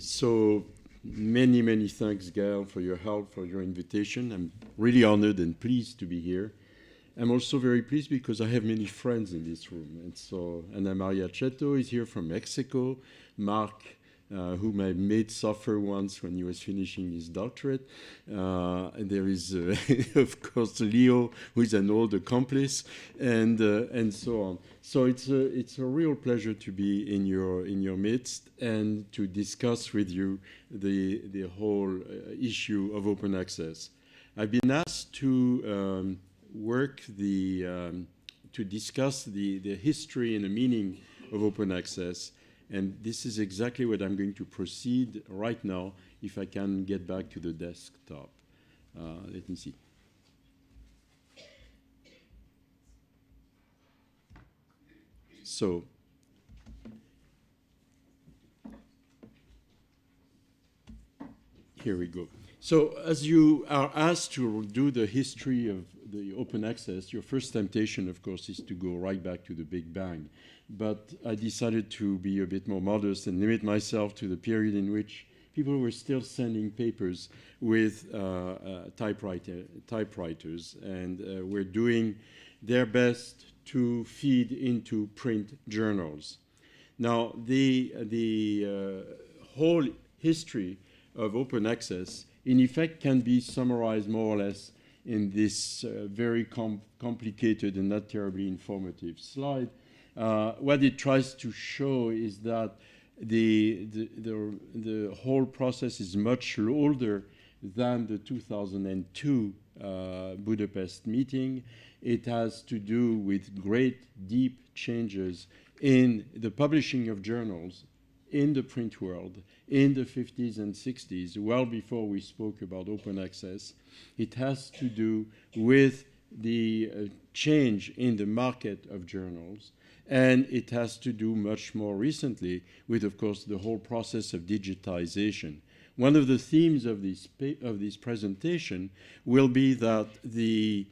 So many, many thanks, Gail, for your help, for your invitation. I'm really honored and pleased to be here. I'm also very pleased because I have many friends in this room. And so Ana Maria Cheto is here from Mexico. Mark, whom I made suffer once when he was finishing his doctorate. And there is, of course, Leo, who is an old accomplice, and so on. So it's a real pleasure to be in your midst and to discuss with you the whole issue of open access. I've been asked to to discuss the history and the meaning of open access. And this is exactly what I'm going to proceed right now, if I can get back to the desktop. Let me see. So, here we go. So, as you are asked to do the history of the open access, your first temptation, of course, is to go right back to the Big Bang. But I decided to be a bit more modest and limit myself to the period in which people were still sending papers with typewriters and were doing their best to feed into print journals. Now, the whole history of open access, in effect, can be summarized more or less in this very complicated and not terribly informative slide. What it tries to show is that the whole process is much older than the 2002 Budapest meeting. It has to do with great, deep changes in the publishing of journals in the print world in the 50s and 60s, well before we spoke about open access. It has to do with the change in the market of journals. And it has to do much more recently with, of course, the whole process of digitization. One of the themes of this presentation will be that the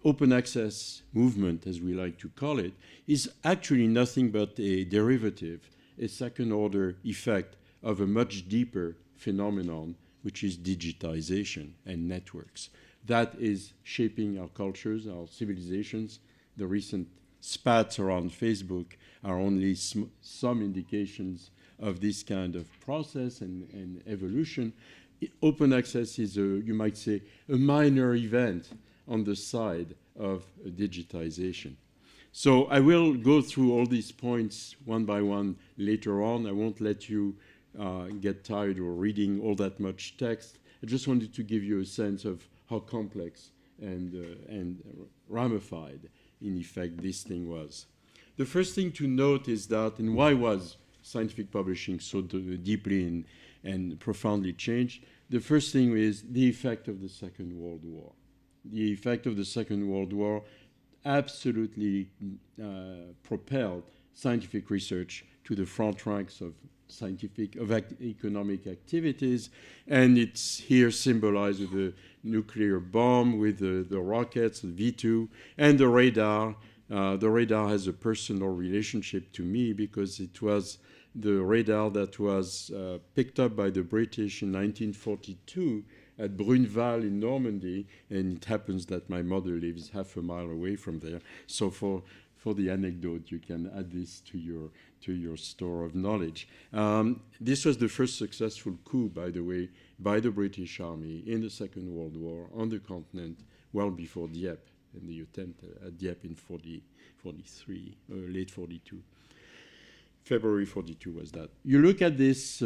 open access movement, as we like to call it, is actually nothing but a derivative, a second-order effect of a much deeper phenomenon, which is digitization and networks. That is shaping our cultures, our civilizations. The recent spats around Facebook are only some indications of this kind of process and evolution. Open access is, you might say, a minor event on the side of digitization. So I will go through all these points one by one later on. I won't let you get tired of reading all that much text. I just wanted to give you a sense of how complex and ramified, in effect, this thing was. The first thing to note is that, and why was scientific publishing so deeply and profoundly changed? The first thing is the effect of the Second World War. The effect of the Second World War absolutely propelled scientific research to the front ranks of economic activities, and it's here symbolized with the nuclear bomb, with the rockets, the V2, and the radar. The radar has a personal relationship to me because it was the radar that was picked up by the British in 1942 at Bruneval in Normandy, and it happens that my mother lives half a mile away from there. So for the anecdote, you can add this to your store of knowledge. This was the first successful coup, by the way, by the British Army in the Second World War on the continent, well before Dieppe, and the attempt at Dieppe in 43, late 42. February 42 was that. You look at this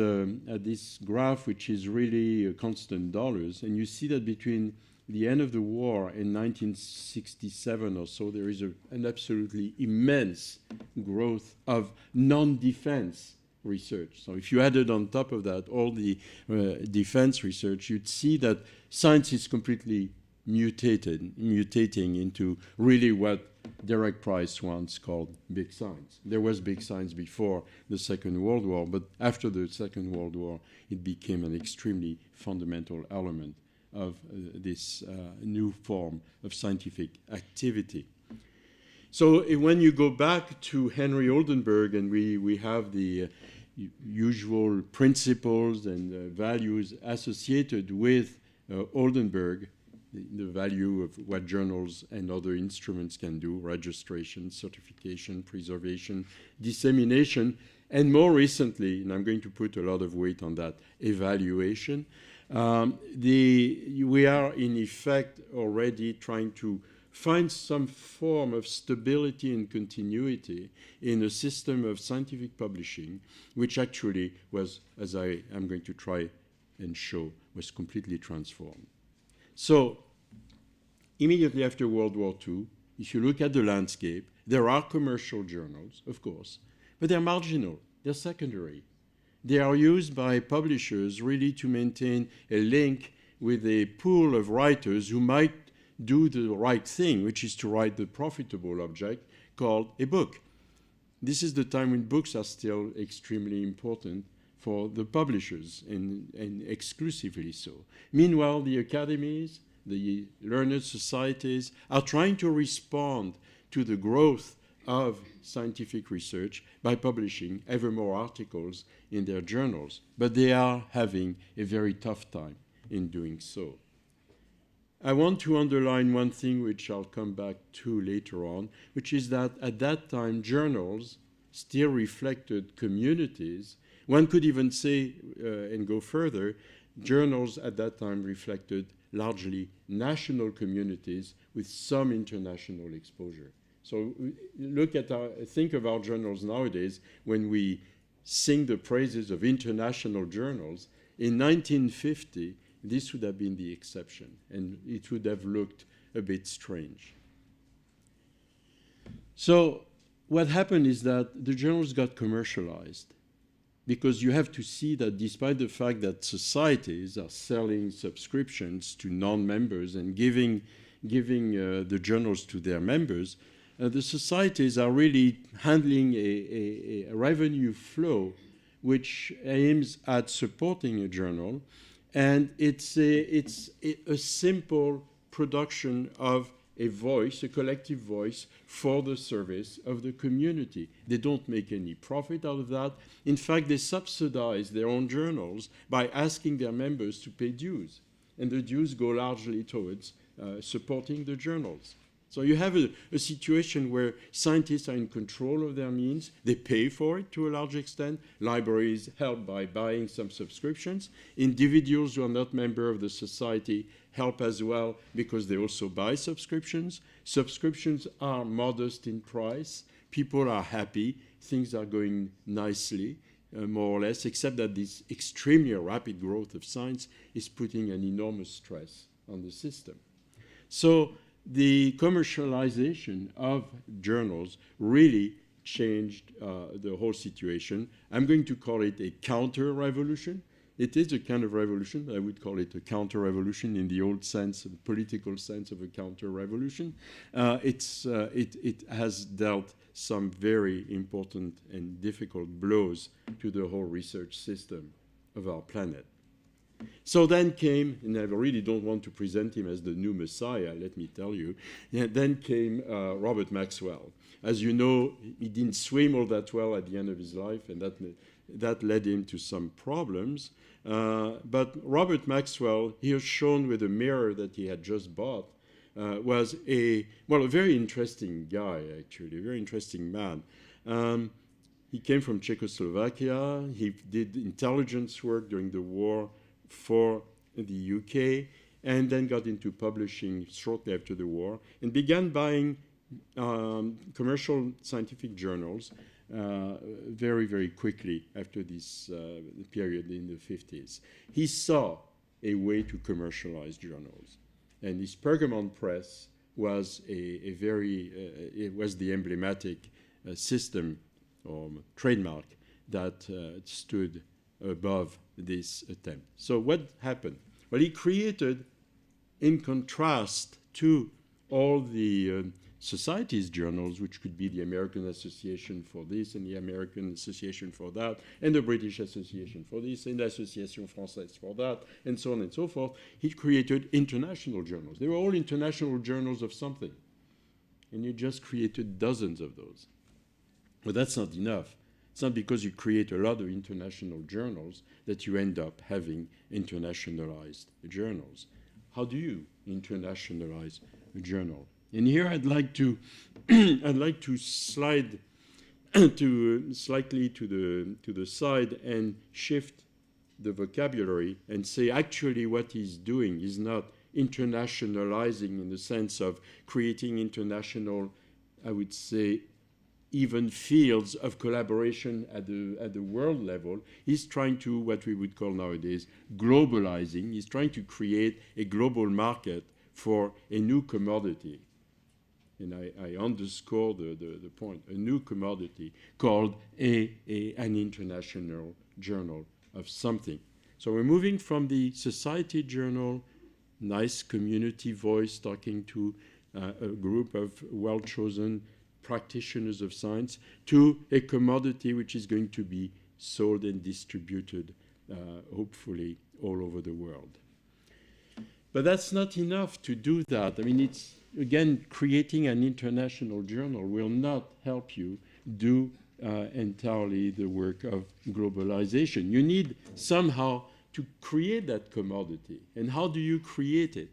graph, which is really constant dollars, and you see that between the end of the war in 1967 or so, there is an absolutely immense growth of non-defense research. So if you added on top of that all the defense research, you'd see that science is completely mutating into really what Derek Price once called big science. There was big science before the Second World War, but after the Second World War, it became an extremely fundamental element of this new form of scientific activity. So when you go back to Henry Oldenburg, and we have the usual principles and values associated with Oldenburg, the value of what journals and other instruments can do: registration, certification, preservation, dissemination, and more recently, and I'm going to put a lot of weight on that, evaluation. We are in effect already trying to find some form of stability and continuity in a system of scientific publishing, which actually was, as I am going to try and show, was completely transformed. So immediately after World War II, if you look at the landscape, there are commercial journals, of course, but they're marginal, they're secondary. They are used by publishers really to maintain a link with a pool of writers who might do the right thing, which is to write the profitable object called a book. This is the time when books are still extremely important for the publishers, and exclusively so. Meanwhile, the academies, the learned societies are trying to respond to the growth of scientific research by publishing ever more articles in their journals, but they are having a very tough time in doing so. I want to underline one thing which I'll come back to later on, which is that at that time journals still reflected communities. One could even say, and go further, journals at that time reflected largely national communities with some international exposure. So think of our journals nowadays when we sing the praises of international journals. In 1950, this would have been the exception, and it would have looked a bit strange. So what happened is that the journals got commercialized, because you have to see that despite the fact that societies are selling subscriptions to non-members and giving the journals to their members, the societies are really handling a revenue flow which aims at supporting a journal, and it's a simple production of a voice, a collective voice for the service of the community. They don't make any profit out of that. In fact, they subsidize their own journals by asking their members to pay dues, and the dues go largely towards supporting the journals. So you have a situation where scientists are in control of their means. They pay for it to a large extent. Libraries help by buying some subscriptions. Individuals who are not members of the society help as well because they also buy subscriptions. Subscriptions are modest in price. People are happy. Things are going nicely, more or less, except that this extremely rapid growth of science is putting an enormous stress on the system. So the commercialization of journals really changed the whole situation. I'm going to call it a counter-revolution. It is a kind of revolution. I would call it a counter-revolution in the old sense, the political sense of a counter-revolution. It has dealt some very important and difficult blows to the whole research system of our planet. So then came, and I really don't want to present him as the new Messiah, let me tell you, then came Robert Maxwell. As you know, he didn't swim all that well at the end of his life, and that led him to some problems. But Robert Maxwell, here shown with a mirror that he had just bought, was a very interesting guy, actually, a very interesting man. He came from Czechoslovakia. He did intelligence work during the war for the UK, and then got into publishing shortly after the war, and began buying commercial scientific journals very, very quickly after this period in the 50s. He saw a way to commercialize journals, and his Pergamon Press was it was the emblematic system or trademark that stood above this attempt. So what happened? Well, he created, in contrast to all the societies journals, which could be the American Association for this and the American Association for that, and the British Association for this, and the Association Française for that, and so on and so forth, he created international journals. They were all international journals of something. And he just created dozens of those. But that's not enough. It's not because you create a lot of international journals that you end up having internationalized journals. How do you internationalize a journal? And here I'd like to slide slightly to the side and shift the vocabulary and say actually what he's doing is not internationalizing in the sense of creating international, I would say, even fields of collaboration at the world level. He's trying to, what we would call nowadays, globalizing. He's trying to create a global market for a new commodity. And I underscore the point, a new commodity called an international journal of something. So we're moving from the society journal, nice community voice talking to a group of well-chosen practitioners of science, to a commodity which is going to be sold and distributed, hopefully, all over the world. But that's not enough to do that. I mean, it's, again, creating an international journal will not help you do entirely the work of globalization. You need somehow to create that commodity. And how do you create it?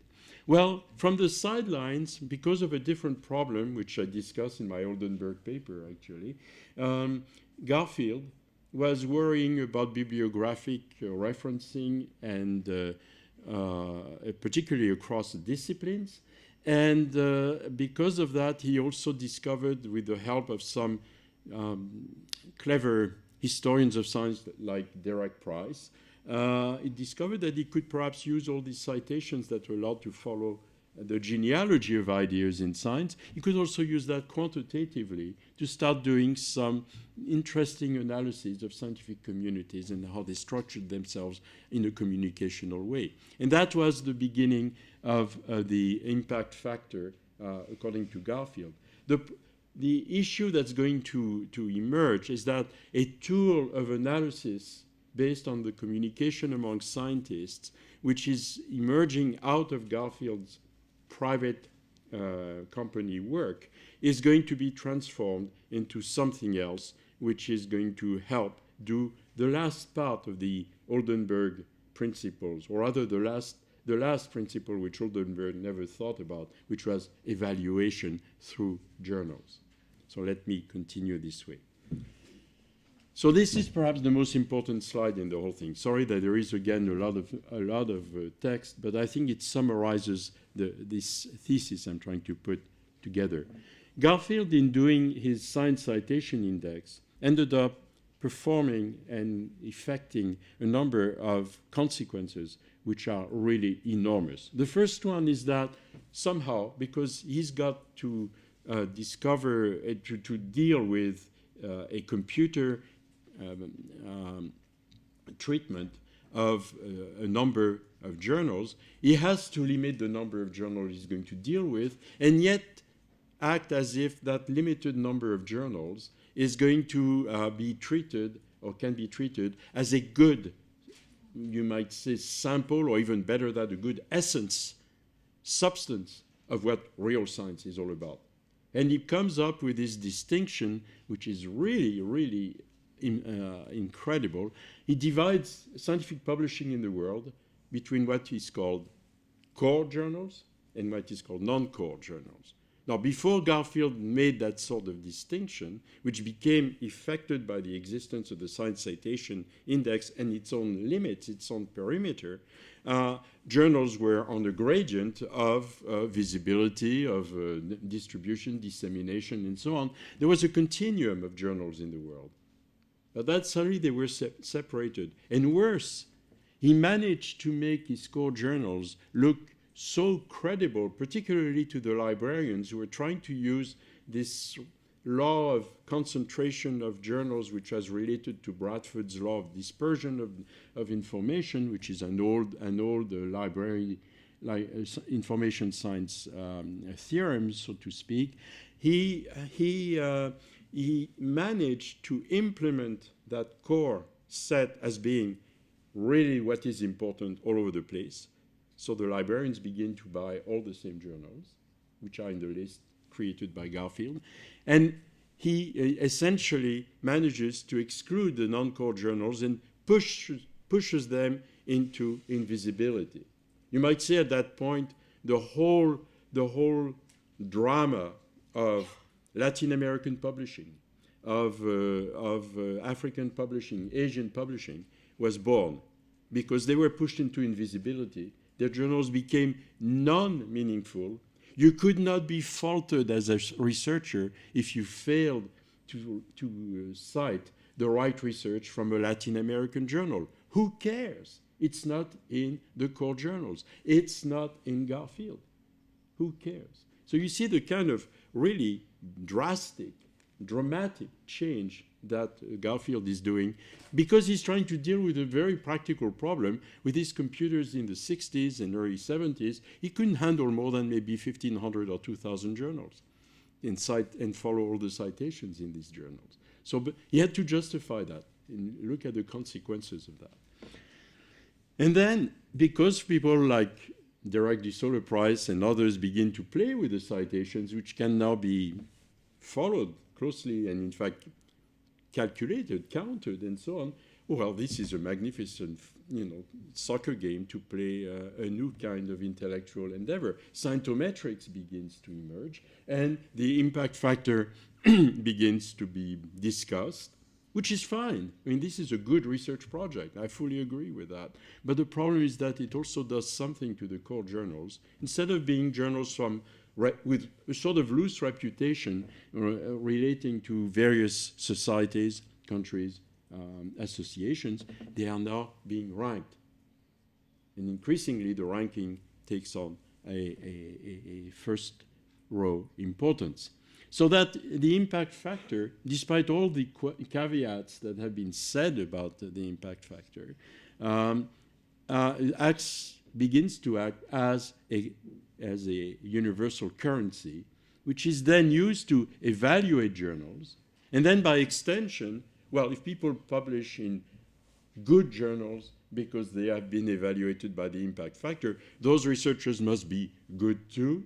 Well, from the sidelines, because of a different problem, which I discussed in my Oldenburg paper, actually, Garfield was worrying about bibliographic referencing and particularly across disciplines. And because of that, he also discovered, with the help of some clever historians of science like Derek Price, he discovered that he could perhaps use all these citations that were allowed to follow the genealogy of ideas in science. He could also use that quantitatively to start doing some interesting analysis of scientific communities and how they structured themselves in a communicational way. And that was the beginning of the impact factor, according to Garfield. The issue that's going to emerge is that a tool of analysis based on the communication among scientists, which is emerging out of Garfield's private company work, is going to be transformed into something else, which is going to help do the last part of the Oldenburg principles, or rather the last principle which Oldenburg never thought about, which was evaluation through journals. So let me continue this way. So this is perhaps the most important slide in the whole thing. Sorry that there is again a lot of text, but I think it summarizes this thesis I'm trying to put together. Garfield, in doing his Science Citation Index, ended up performing and effecting a number of consequences which are really enormous. The first one is that somehow, because he's got to discover, to deal with a computer treatment of a number of journals, he has to limit the number of journals he's going to deal with, and yet act as if that limited number of journals is going to be treated, or can be treated, as a good, you might say, sample, or even better that, a good essence, substance of what real science is all about. And he comes up with this distinction, which is really, really incredible. He divides scientific publishing in the world between what is called core journals and what is called non-core journals. Now, before Garfield made that sort of distinction, which became effected by the existence of the Science Citation Index and its own limits, its own perimeter, journals were on the gradient of visibility, of distribution, dissemination, and so on. There was a continuum of journals in the world. But that suddenly they were separated. And worse, he managed to make his core journals look so credible, particularly to the librarians who were trying to use this law of concentration of journals, which was related to Bradford's law of dispersion of information, which is an old library, information science theorem, so to speak. He managed to implement that core set as being really what is important all over the place. So the librarians begin to buy all the same journals, which are in the list created by Garfield. And he essentially manages to exclude the non-core journals and pushes them into invisibility. You might say at that point the whole drama of Latin American publishing, of African publishing, Asian publishing was born because they were pushed into invisibility. Their journals became non-meaningful. You could not be faulted as a researcher if you failed to cite the right research from a Latin American journal. Who cares? It's not in the core journals. It's not in Garfield. Who cares? So you see the kind of really dramatic change that Garfield is doing because he's trying to deal with a very practical problem. With his computers in the 60s and early 70s, he couldn't handle more than maybe 1,500 or 2,000 journals and follow all the citations in these journals. So but he had to justify that and look at the consequences of that. And then, because people like Derek de Soler Price and others begin to play with the citations, which can now be followed closely and, in fact, calculated, counted, and so on, well, this is a magnificent, soccer game to play a new kind of intellectual endeavor. Scientometrics begins to emerge, and the impact factor begins to be discussed, which is fine. I mean, this is a good research project. I fully agree with that. But the problem is that it also does something to the core journals. Instead of being journals with a sort of loose reputation relating to various societies, countries, associations, they are now being ranked. And increasingly, the ranking takes on a first row importance. So that the impact factor, despite all the caveats that have been said about the impact factor, begins to act as a universal currency, which is then used to evaluate journals. And then by extension, well, if people publish in good journals because they have been evaluated by the impact factor, those researchers must be good too.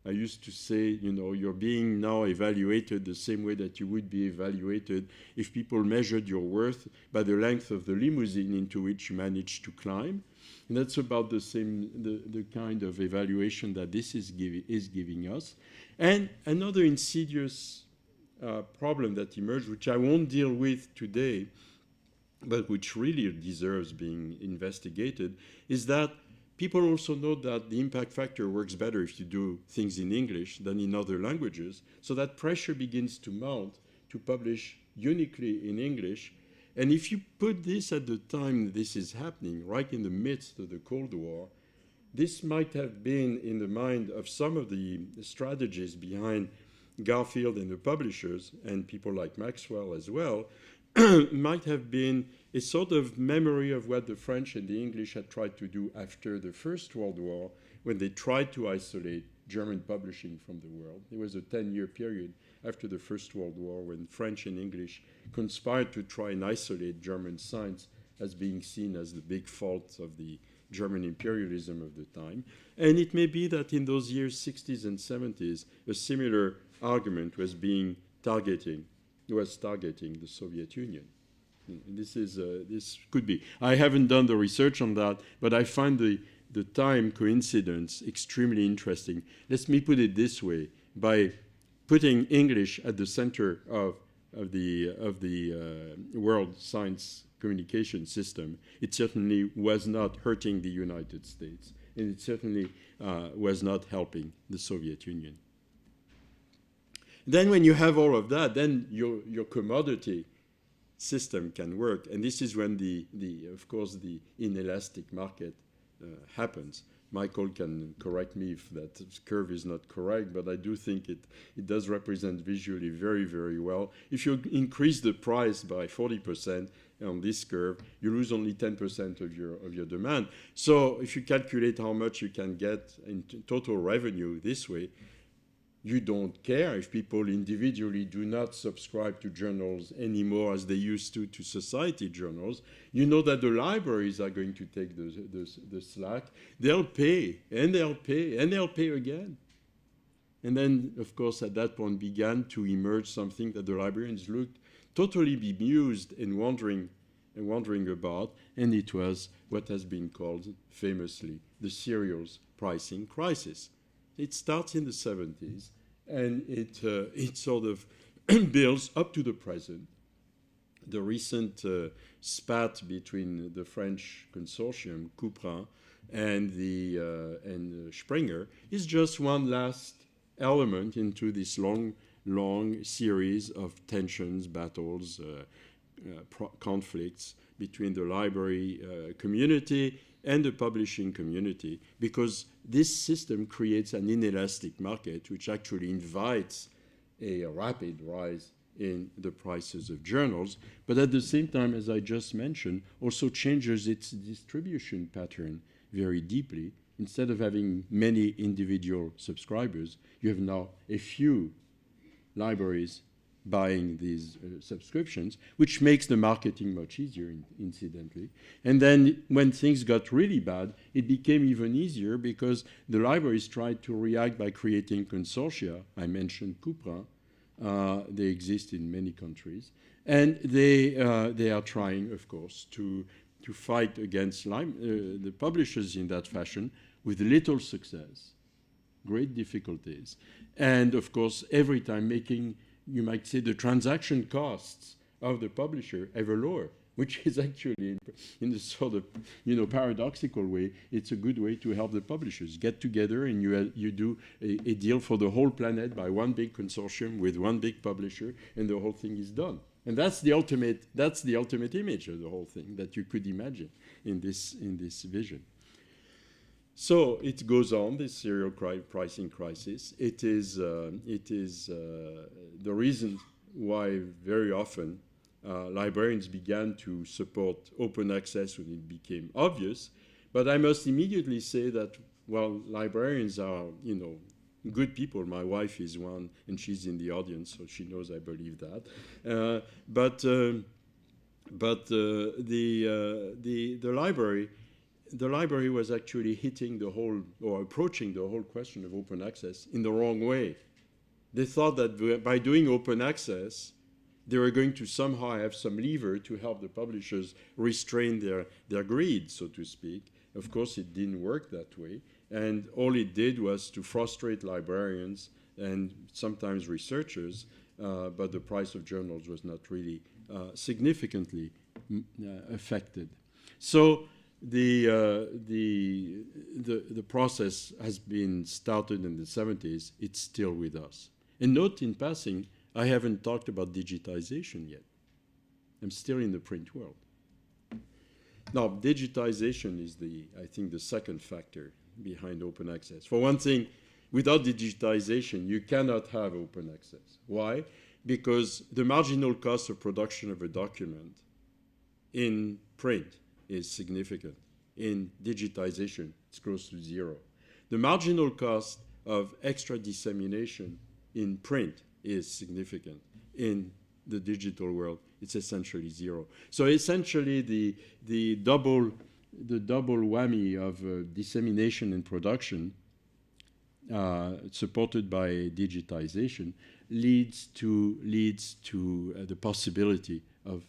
I used to say, you're being now evaluated the same way that you would be evaluated if people measured your worth by the length of the limousine into which you managed to climb. And that's about the same, the kind of evaluation that this is giving us. And another insidious problem that emerged, which I won't deal with today, but which really deserves being investigated, is that people also know that the impact factor works better if you do things in English than in other languages. So that pressure begins to mount to publish uniquely in English. And if you put this at the time this is happening, right in the midst of the Cold War, this might have been in the mind of some of the strategies behind Garfield and the publishers, and people like Maxwell as well, might have been a sort of memory of what the French and the English had tried to do after the First World War, when they tried to isolate German publishing from the world. There was a 10-year period after the First World War when French and English conspired to try and isolate German science as being seen as the big fault of the German imperialism of the time. And it may be that in those years, 60s and 70s, a similar argument was targeting the Soviet Union. And this could be. I haven't done the research on that, but I find the time coincidence extremely interesting. Let me put it this way: by putting English at the center of the world science communication system, it certainly was not hurting the United States, and it certainly was not helping the Soviet Union. Then when you have all of that, then your commodity system can work. And this is when of course, the inelastic market happens. Michael can correct me if that curve is not correct, but I do think it does represent visually very, very well. If you increase the price by 40% on this curve, you lose only 10% of your demand. So if you calculate how much you can get in total revenue this way, you don't care if people individually do not subscribe to journals anymore as they used to society journals. You know that the libraries are going to take the slack. They'll pay, and they'll pay, and they'll pay again. And then, of course, at that point began to emerge something that the librarians looked totally bemused and wondering about, and it was what has been called famously the serials pricing crisis. It starts in the 70s, and it sort of builds up to the present. The recent spat between the French consortium, Couperin, and Springer is just one last element into this long series of tensions, battles, conflicts between the library community and the publishing community, because this system creates an inelastic market which actually invites a rapid rise in the prices of journals, but at the same time, as I just mentioned, also changes its distribution pattern very deeply. Instead of having many individual subscribers, you have now a few libraries buying these subscriptions, which makes the marketing much easier, incidentally. And then when things got really bad, it became even easier because the libraries tried to react by creating consortia. I mentioned Couperin. They exist in many countries. And they are trying, of course, to fight against the publishers in that fashion with little success, great difficulties. And, of course, every time making, you might say, the transaction costs of the publisher ever lower, which is actually, in a sort of paradoxical way, it's a good way to help the publishers get together, and you do a deal for the whole planet by one big consortium with one big publisher, and the whole thing is done. And that's the ultimate image of the whole thing that you could imagine in this vision. So it goes on, this serial pricing crisis. It is the reason why very often librarians began to support open access when it became obvious. But I must immediately say that, well, librarians are, good people. My wife is one, and she's in the audience, so she knows I believe that. But the library was actually hitting the whole, or approaching the whole question of open access in the wrong way. They thought that by doing open access, they were going to somehow have some lever to help the publishers restrain their greed, so to speak. Of course, it didn't work that way. And all it did was to frustrate librarians and sometimes researchers, but the price of journals was not really significantly affected. So the process has been started in the 70s. It's still with us. And note in passing, I haven't talked about digitization yet. I'm still in the print world. Now, digitization is I think, the second factor behind open access. For one thing, without digitization, you cannot have open access. Why? Because the marginal cost of production of a document in print is significant. In digitization, it's close to zero. The marginal cost of extra dissemination in print is significant. In the digital world, it's essentially zero. So essentially, the double whammy of dissemination and production, supported by digitization, leads to the possibility of,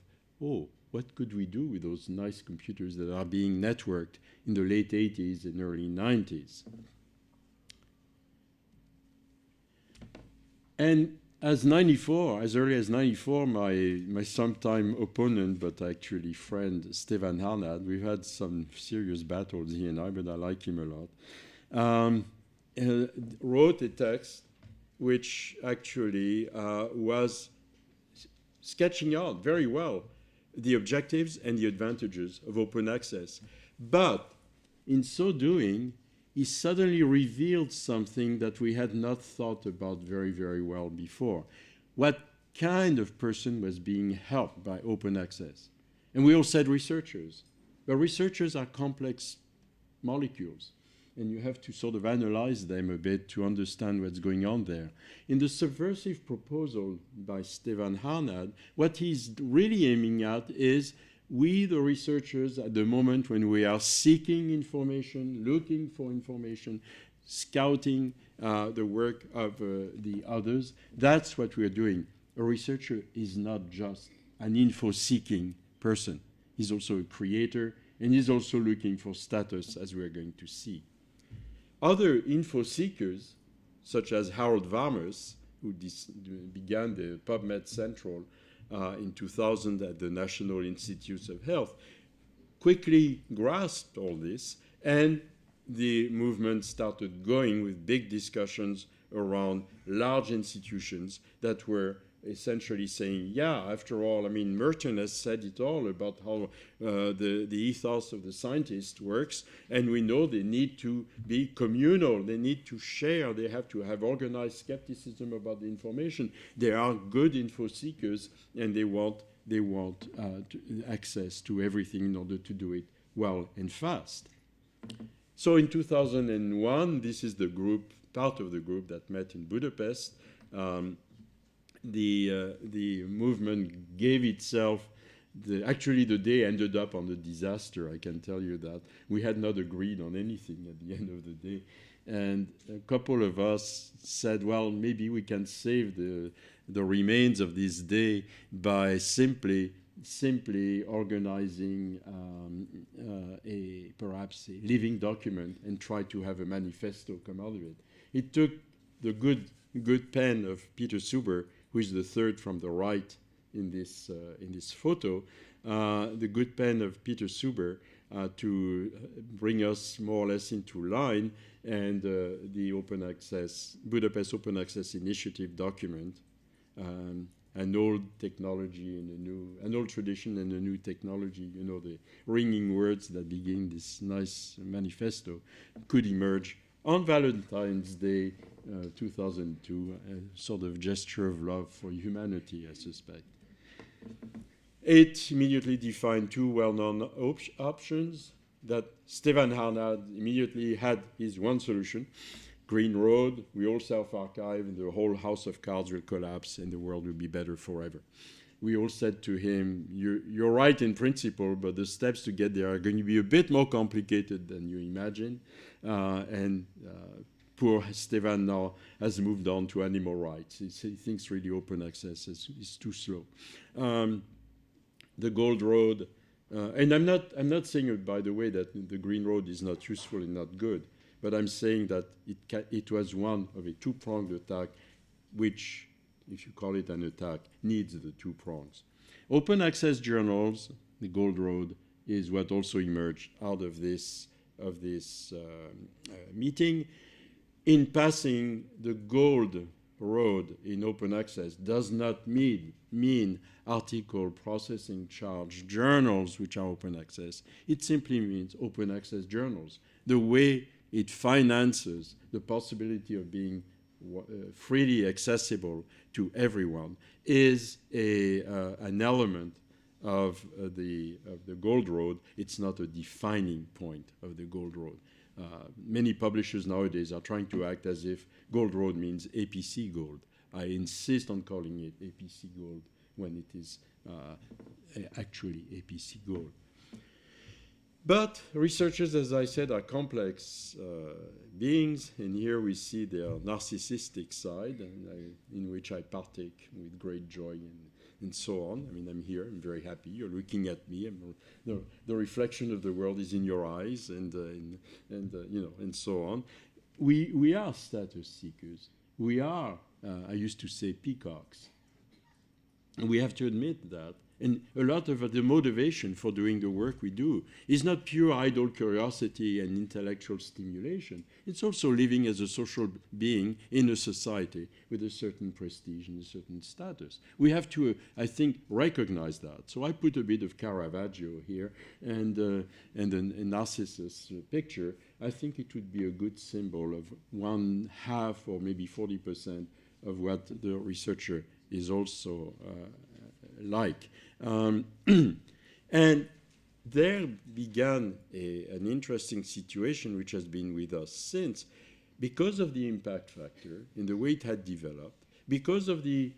what could we do with those nice computers that are being networked in the late 80s and early 90s? And as early as 94, my sometime opponent, but actually friend, Stefan Harnad, we've had some serious battles, he and I, but I like him a lot, wrote a text which actually was sketching out very well the objectives and the advantages of open access. But in so doing, he suddenly revealed something that we had not thought about very, very well before. What kind of person was being helped by open access? And we all said researchers. But researchers are complex molecules, and you have to sort of analyze them a bit to understand what's going on there. In the subversive proposal by Stefan Harnad, what he's really aiming at is we, the researchers, at the moment when we are seeking information, looking for information, scouting the work of the others. That's what we're doing. A researcher is not just an info-seeking person. He's also a creator, and he's also looking for status, as we're going to see. Other info-seekers, such as Harold Varmus, who began the PubMed Central in 2000 at the National Institutes of Health, quickly grasped all this, and the movement started going with big discussions around large institutions that were essentially saying, yeah, after all, I mean, Merton has said it all about how the ethos of the scientist works, and we know they need to be communal, they need to share, they have to have organized skepticism about the information. They are good info seekers, and they want access to everything in order to do it well and fast. So in 2001, this is the group, part of the group that met in Budapest. The movement gave itself, actually the day ended up on a disaster, I can tell you that. We had not agreed on anything at the end of the day. And a couple of us said, well, maybe we can save the remains of this day by simply organizing perhaps a living document and try to have a manifesto come out of it. It took the good pen of Peter Suber, who is the third from the right in this photo, the good pen of Peter Suber to bring us more or less into line, and the open access, Budapest Open Access Initiative document, an old technology and an old tradition and a new technology, you know, the ringing words that begin this nice manifesto, could emerge on Valentine's Day 2002, a sort of gesture of love for humanity, I suspect. It immediately defined two well-known options that Stefan Harnad immediately had his one solution. Green Road, we all self-archive, and the whole house of cards will collapse, and the world will be better forever. We all said to him, you're right in principle, but the steps to get there are going to be a bit more complicated than you imagine. Poor Stefan now has moved on to animal rights. He thinks really open access is too slow. The Gold Road, and I'm not saying, by the way, that the Green Road is not useful and not good, but I'm saying that it was one of a two-pronged attack, which, if you call it an attack, needs the two prongs. Open access journals, the Gold Road, is what also emerged out of this meeting. In passing, the Gold Road in open access does not mean article processing charge journals which are open access. It simply means open access journals. The way it finances the possibility of being freely accessible to everyone is an element of the Gold Road. It's not a defining point of the Gold Road. Many publishers nowadays are trying to act as if Gold Road means APC Gold. I insist on calling it APC Gold when it is actually APC Gold. But researchers, as I said, are complex beings, and here we see their narcissistic side, in which I partake with great joy and so on. I mean, I'm here, I'm very happy. You're looking at me. The reflection of the world is in your eyes, and so on. We are status seekers. We are, I used to say, peacocks. And we have to admit that. And a lot of the motivation for doing the work we do is not pure idle curiosity and intellectual stimulation. It's also living as a social being in a society with a certain prestige and a certain status. We have to, I think, recognize that. So I put a bit of Caravaggio here and a Narcissus picture. I think it would be a good symbol of 1/2 or maybe 40% of what the researcher is also like. And there began an interesting situation which has been with us since, because of the impact factor in the way it had developed, because of the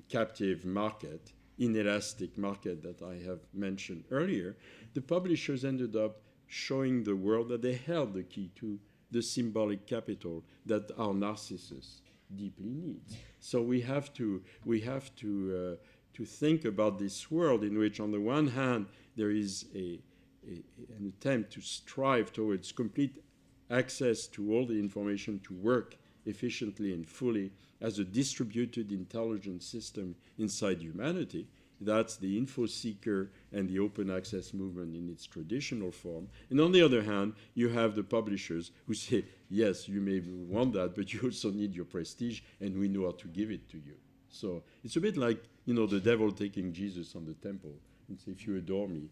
captive market, inelastic market that I have mentioned earlier. The publishers ended up showing the world that they held the key to the symbolic capital that our Narcissus deeply needs. So we have to think about this world in which, on the one hand, there is an attempt to strive towards complete access to all the information to work efficiently and fully as a distributed intelligence system inside humanity. That's the info seeker and the open access movement in its traditional form. And on the other hand, you have the publishers who say, yes, you may want that, but you also need your prestige, and we know how to give it to you. So it's a bit like, the devil taking Jesus on the temple and say, if you adore me,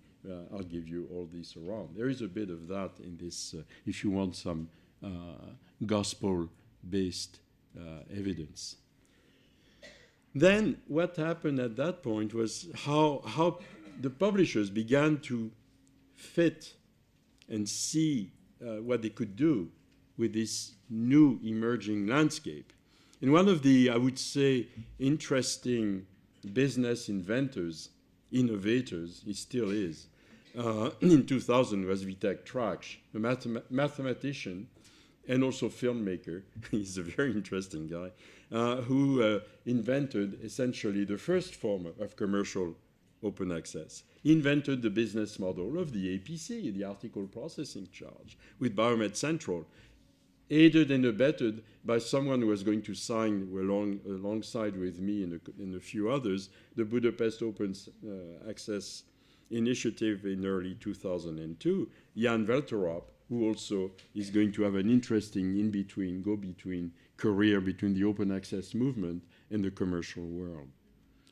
I'll give you all this around. There is a bit of that in this, if you want some gospel-based evidence. Then what happened at that point was how the publishers began to fit and see what they could do with this new emerging landscape. And one of the, I would say, interesting business inventors, innovators, he still is, in 2000 was Vitek Traksh, a mathematician and also filmmaker. He's a very interesting guy, who invented essentially the first form of commercial open access. He invented the business model of the APC, the Article Processing Charge, with Biomed Central, aided and abetted by someone who was going to sign alongside with me and a few others, the Budapest Open Access Initiative in early 2002, Jan Velterop, who also is going to have an interesting go-between career between the open access movement and the commercial world.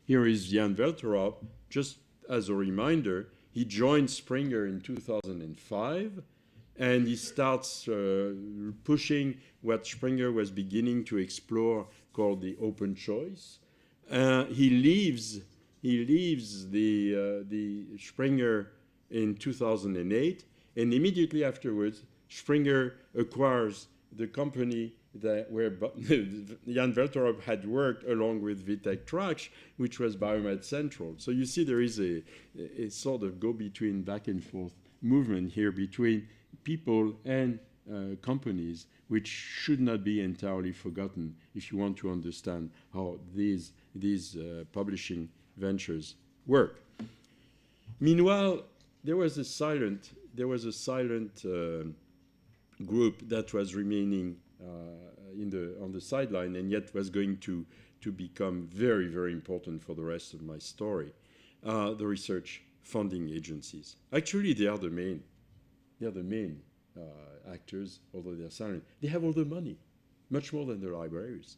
Here is Jan Velterop. Just as a reminder, he joined Springer in 2005, and he starts pushing what Springer was beginning to explore, called the open choice. He leaves the Springer in 2008, and immediately afterwards, Springer acquires the company where Jan Velterop had worked along with Vitek Traksh, which was Biomed Central. So you see there is a sort of go-between, back and forth movement here between people and companies, which should not be entirely forgotten if you want to understand how these publishing ventures work. Meanwhile, there was a silent group that was remaining on the sideline, and yet was going to become very, very important for the rest of my story. The research funding agencies. Actually, they are the main actors, although they are silent. They have all the money, much more than the libraries.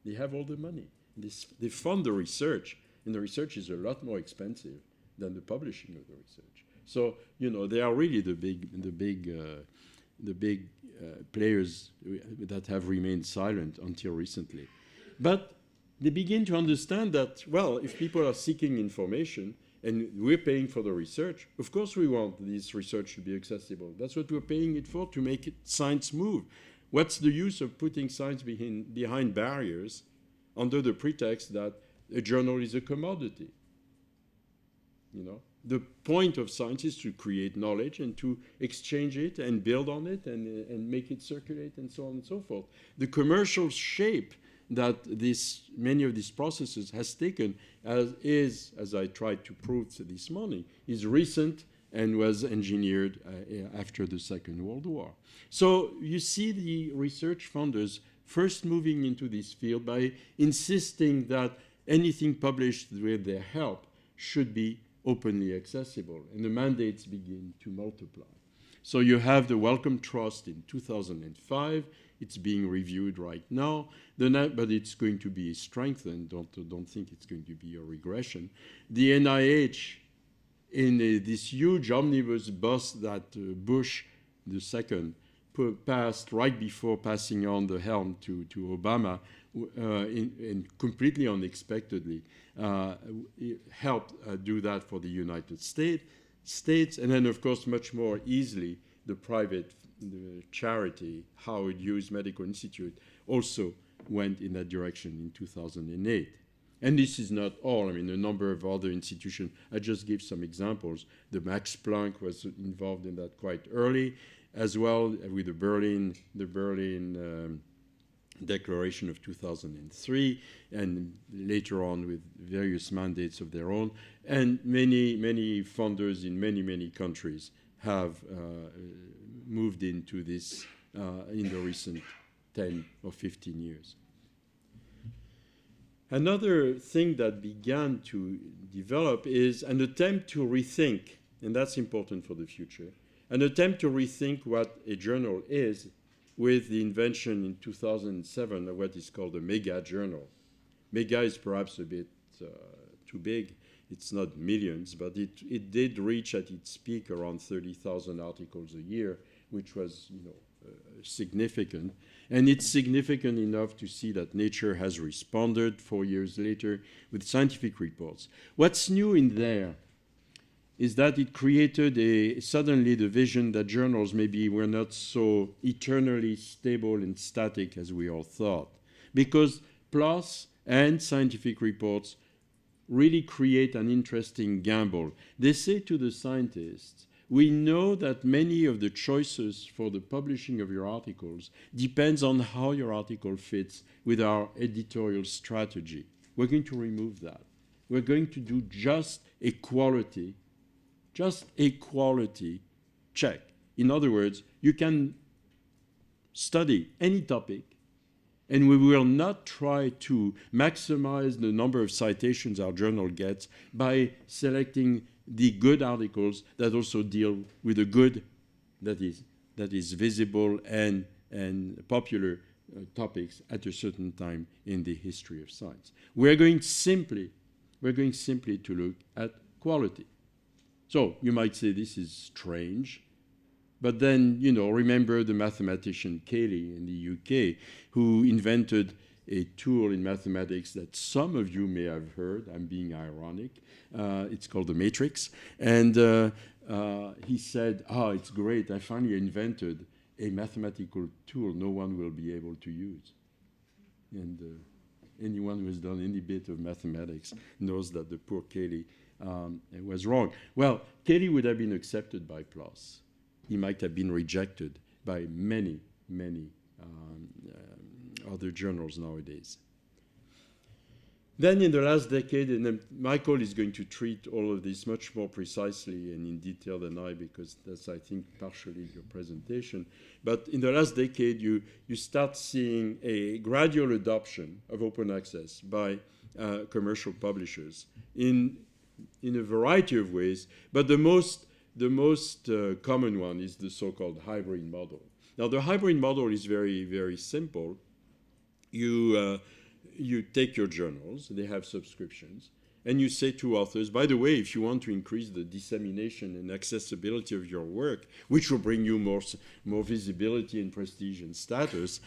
They have all the money. They fund the research, and the research is a lot more expensive than the publishing of the research. So they are really the big players that have remained silent until recently. But they begin to understand that, well, if people are seeking information and we're paying for the research, of course we want this research to be accessible. That's what we're paying it for, to make science move. What's the use of putting science behind barriers under the pretext that a journal is a commodity? The point of science is to create knowledge and to exchange it and build on it and make it circulate and so on and so forth. The commercial shape that many of these processes has taken, as I tried to prove this morning, is recent and was engineered after the Second World War. So you see the research funders first moving into this field by insisting that anything published with their help should be openly accessible, and the mandates begin to multiply. So you have the Wellcome Trust in 2005. It's being reviewed right now, but it's going to be strengthened. Don't think it's going to be a regression. The NIH, in this huge omnibus bus that Bush II passed right before passing on the helm to Obama, and completely unexpectedly, helped do that for the United States, and then, of course, much more easily, the private charity, Howard Hughes Medical Institute, also went in that direction in 2008. And this is not all. I mean, a number of other institutions. I just give some examples. The Max Planck was involved in that quite early. as well with the Berlin Declaration of 2003, and later on with various mandates of their own. And many funders in many countries have moved into this in the recent 10 or 15 years. Another thing that began to develop is an attempt to rethink, and that's important for the future, an attempt to rethink what a journal is with the invention in 2007 of what is called a mega journal. Mega is perhaps a bit too big. It's not millions, but it did reach at its peak around 30,000 articles a year, which was, significant. And it's significant enough to see that Nature has responded 4 years later with scientific reports. What's new in there is that it created suddenly the vision that journals maybe were not so eternally stable and static as we all thought. Because PLOS and scientific reports really create an interesting gamble. They say to the scientists, we know that many of the choices for the publishing of your articles depends on how your article fits with our editorial strategy. We're going to remove that. We're going to do just a quality check. In other words, you can study any topic, and we will not try to maximize the number of citations our journal gets by selecting the good articles that also deal with the good that is visible and popular topics at a certain time in the history of science. We're going simply to look at quality. So you might say this is strange, but then, remember the mathematician Cayley in the UK, who invented a tool in mathematics that some of you may have heard. I'm being ironic. It's called the matrix. And he said, it's great. I finally invented a mathematical tool no one will be able to use. And anyone who has done any bit of mathematics knows that the poor Cayley was wrong. Well, Cayley would have been accepted by PLOS. He might have been rejected by many other journals nowadays. Then in the last decade, and then Michael is going to treat all of this much more precisely and in detail than I, because that's, I think, partially your presentation. But in the last decade, you start seeing a gradual adoption of open access by commercial publishers in a variety of ways. But the most common one is the so-called hybrid model. Now, the hybrid model is very, very simple. You take your journals, they have subscriptions, and you say to authors, by the way, if you want to increase the dissemination and accessibility of your work, which will bring you more visibility and prestige and status,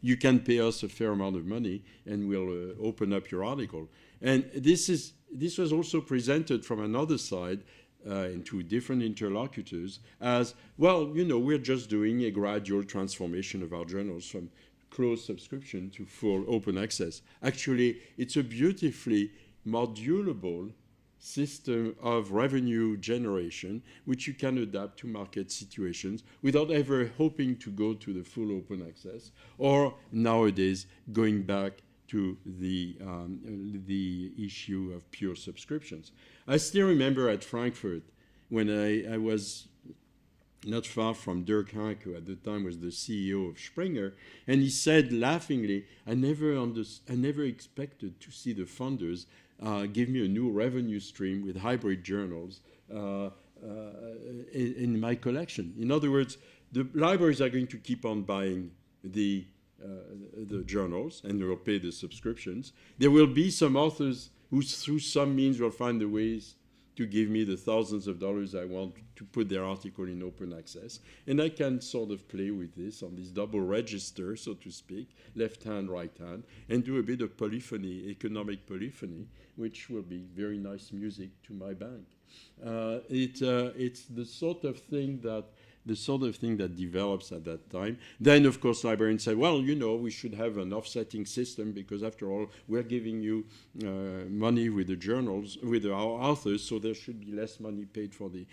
you can pay us a fair amount of money and we'll open up your article. And this was also presented from another side into different interlocutors as, well, we're just doing a gradual transformation of our journals from closed subscription to full open access. Actually, it's a beautifully modulable system of revenue generation, which you can adapt to market situations without ever hoping to go to the full open access, or nowadays going back to the issue of pure subscriptions. I still remember at Frankfurt when I was not far from Dirk Hank, who at the time was the CEO of Springer, and he said laughingly, I never expected to see the funders give me a new revenue stream with hybrid journals in my collection. In other words, the libraries are going to keep on buying the journals, and they will pay the subscriptions. There will be some authors who, through some means, will find the ways to give me the thousands of dollars I want to put their article in open access. And I can sort of play with this on this double register, so to speak, left hand, right hand, and do a bit of polyphony, economic polyphony, which will be very nice music to my bank. It's the sort of thing that develops at that time. Then, of course, librarians say, well, we should have an offsetting system because, after all, we're giving you money with the journals, with our authors, so there should be less money paid for the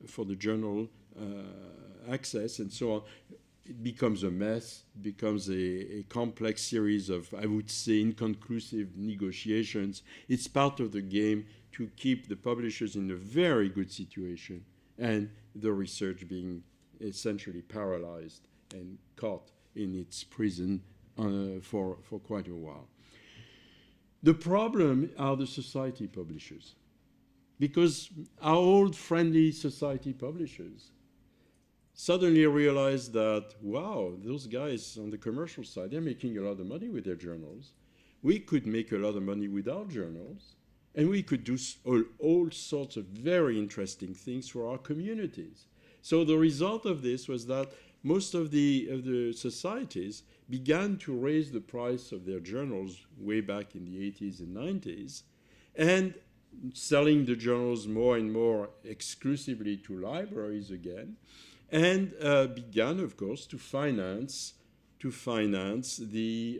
for the journal access and so on, it becomes a mess, becomes a complex series of, I would say, inconclusive negotiations. It's part of the game to keep the publishers in a very good situation and the research being essentially paralyzed and caught in its prison for quite a while. The problem are the society publishers, because our old friendly society publishers suddenly realized that, wow, those guys on the commercial side, they're making a lot of money with their journals. We could make a lot of money with our journals, and we could do all sorts of very interesting things for our communities. So the result of this was that most of the societies began to raise the price of their journals way back in the 80s and 90s, and selling the journals more and more exclusively to libraries again, and began, of course, to finance the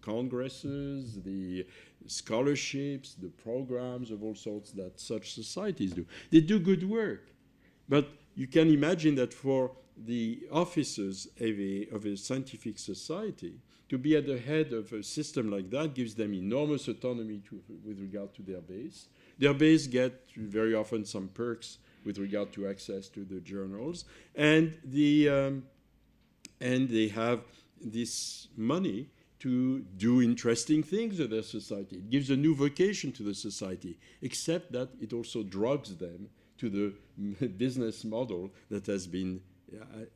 congresses, the scholarships, the programs of all sorts that such societies do. They do good work, but you can imagine that for the officers of a scientific society, to be at the head of a system like that gives them enormous autonomy with regard to their base. Their base get very often some perks with regard to access to the journals, and they have this money to do interesting things in their society. It gives a new vocation to the society, except that it also drugs them to the business model that has been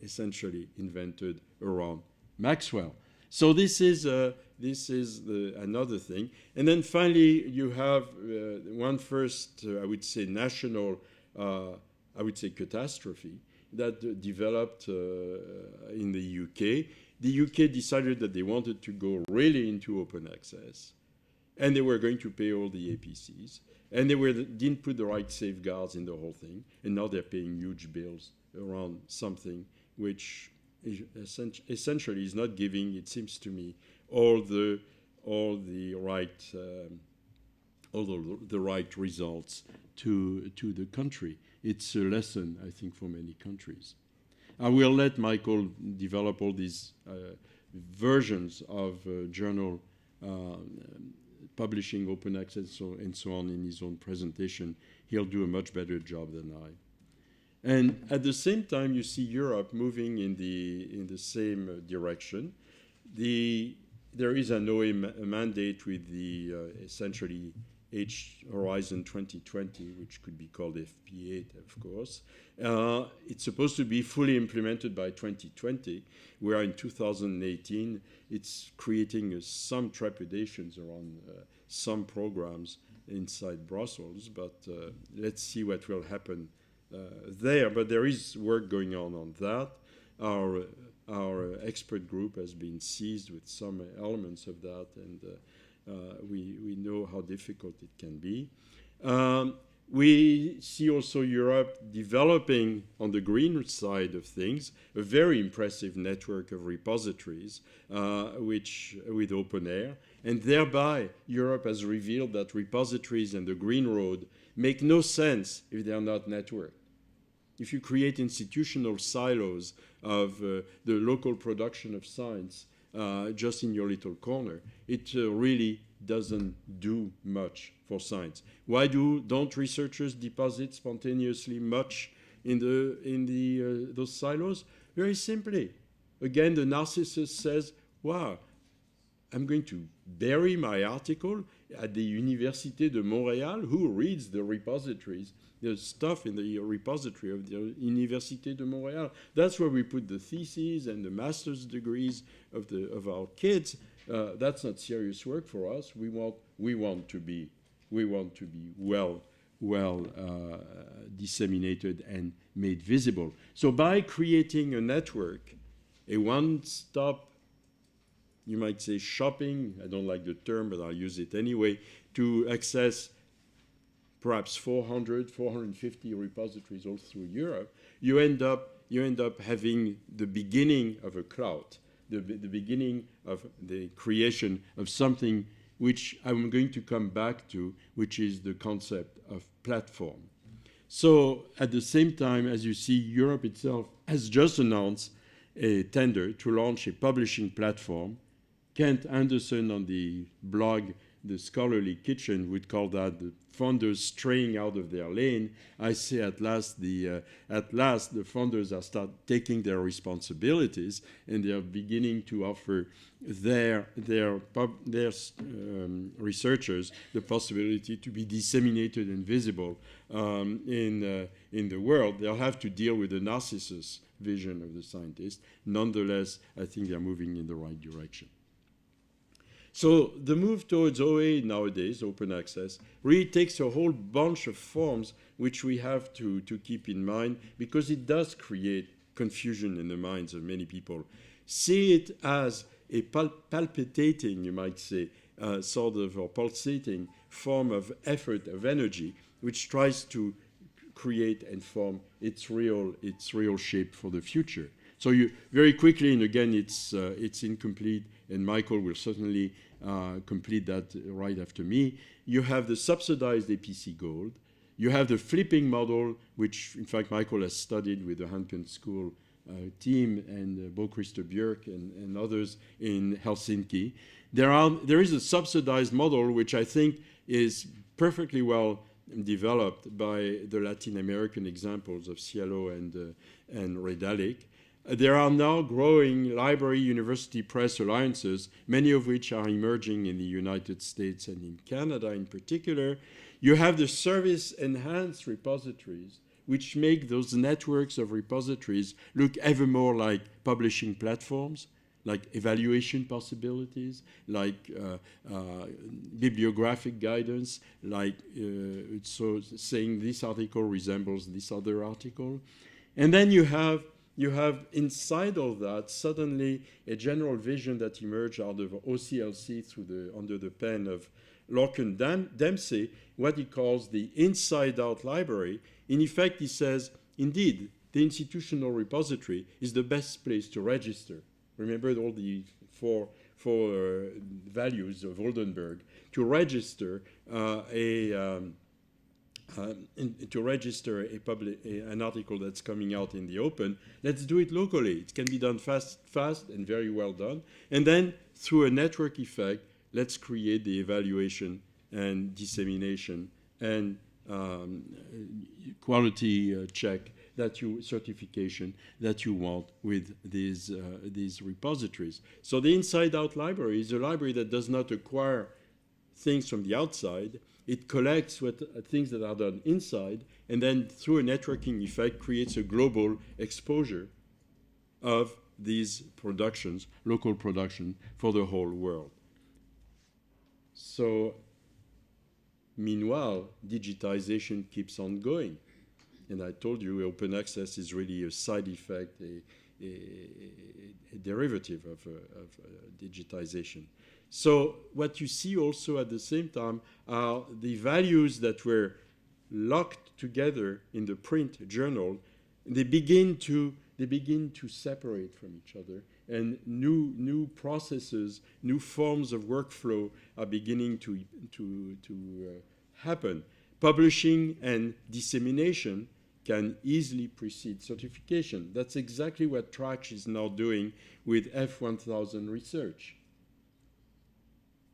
essentially invented around Maxwell. So this is another thing. And then finally, you have one first, I would say, national, I would say, catastrophe that developed in the UK. The UK decided that they wanted to go really into open access, and they were going to pay all the APCs, and they didn't put the right safeguards in the whole thing, and now they're paying huge bills around something which essentially is not giving, it seems to me, all the right results to the country. It's a lesson, I think, for many countries. I will let Michael develop all these versions of journal publishing, open access, and so on in his own presentation. He'll do a much better job than I. And at the same time, you see Europe moving in the same direction. There is an OA mandate with the essentially Horizon 2020, which could be called FP8, of course. It's supposed to be fully implemented by 2020, where in 2018 it's creating some trepidations around some programs inside Brussels, but let's see what will happen there. But there is work going on that. Our expert group has been seized with some elements of that, and we know how difficult it can be. We see also Europe developing, on the green side of things, a very impressive network of repositories with open air. And thereby, Europe has revealed that repositories and the green road make no sense if they are not networked. If you create institutional silos of the local production of science just in your little corner, it really doesn't do much for science. Why don't researchers deposit spontaneously much in those silos? Very simply. Again, the narcissist says, wow, I'm going to bury my article at the Université de Montréal. Who reads the repositories? There's stuff in the repository of the Université de Montréal. That's where we put the theses and the master's degrees of our kids. That's not serious work for us. We want to be well disseminated and made visible. So by creating a network, a one-stop, you might say shopping, I don't like the term, but I'll use it anyway, to access perhaps 450 repositories all through Europe, you end up having the beginning of a cloud, the beginning of the creation of something which I'm going to come back to, which is the concept of platform. So at the same time, as you see, Europe itself has just announced a tender to launch a publishing platform. Kent Anderson on the blog The Scholarly Kitchen would call that the funders straying out of their lane. I say at last the funders are start taking their responsibilities, and they are beginning to offer their researchers the possibility to be disseminated and visible in the world. They'll have to deal with the narcissist vision of the scientist. Nonetheless, I think they're moving in the right direction. So the move towards OA nowadays, open access, really takes a whole bunch of forms which we have to keep in mind, because it does create confusion in the minds of many people. See it as a palpitating, you might say, sort of, or pulsating form of effort, of energy, which tries to create and form its real shape for the future. So you very quickly, and again, it's incomplete, and Michael will certainly complete that right after me. You have the subsidized APC Gold. You have the flipping model, which in fact Michael has studied with the Hanken School team and Bo Christer Björk and others in Helsinki. There is a subsidized model which I think is perfectly well developed by the Latin American examples of Cielo and Redalic. There are now growing library university press alliances, many of which are emerging in the United States and in Canada in particular. You have the service-enhanced repositories, which make those networks of repositories look ever more like publishing platforms, like evaluation possibilities, like bibliographic guidance, like so saying this article resembles this other article. And then you have inside all that suddenly a general vision that emerged out of OCLC under the pen of Lorcan Dempsey, what he calls the inside-out library. In effect, he says, indeed, the institutional repository is the best place to register. Remember all the four values of Oldenburg, to register an article that's coming out in the open. Let's do it locally. It can be done fast and very well done. And then through a network effect, let's create the evaluation and dissemination and quality check certification that you want with these repositories. So the inside-out library is a library that does not acquire things from the outside. It collects things that are done inside, and then through a networking effect creates a global exposure of these productions, local production, for the whole world. So meanwhile, digitization keeps on going. And I told you open access is really a side effect, a derivative of digitization. So what you see also at the same time are the values that were locked together in the print journal. They begin to separate from each other, and new processes, new forms of workflow are beginning to happen. Publishing and dissemination can easily precede certification. That's exactly what Trax is now doing with F1000 research.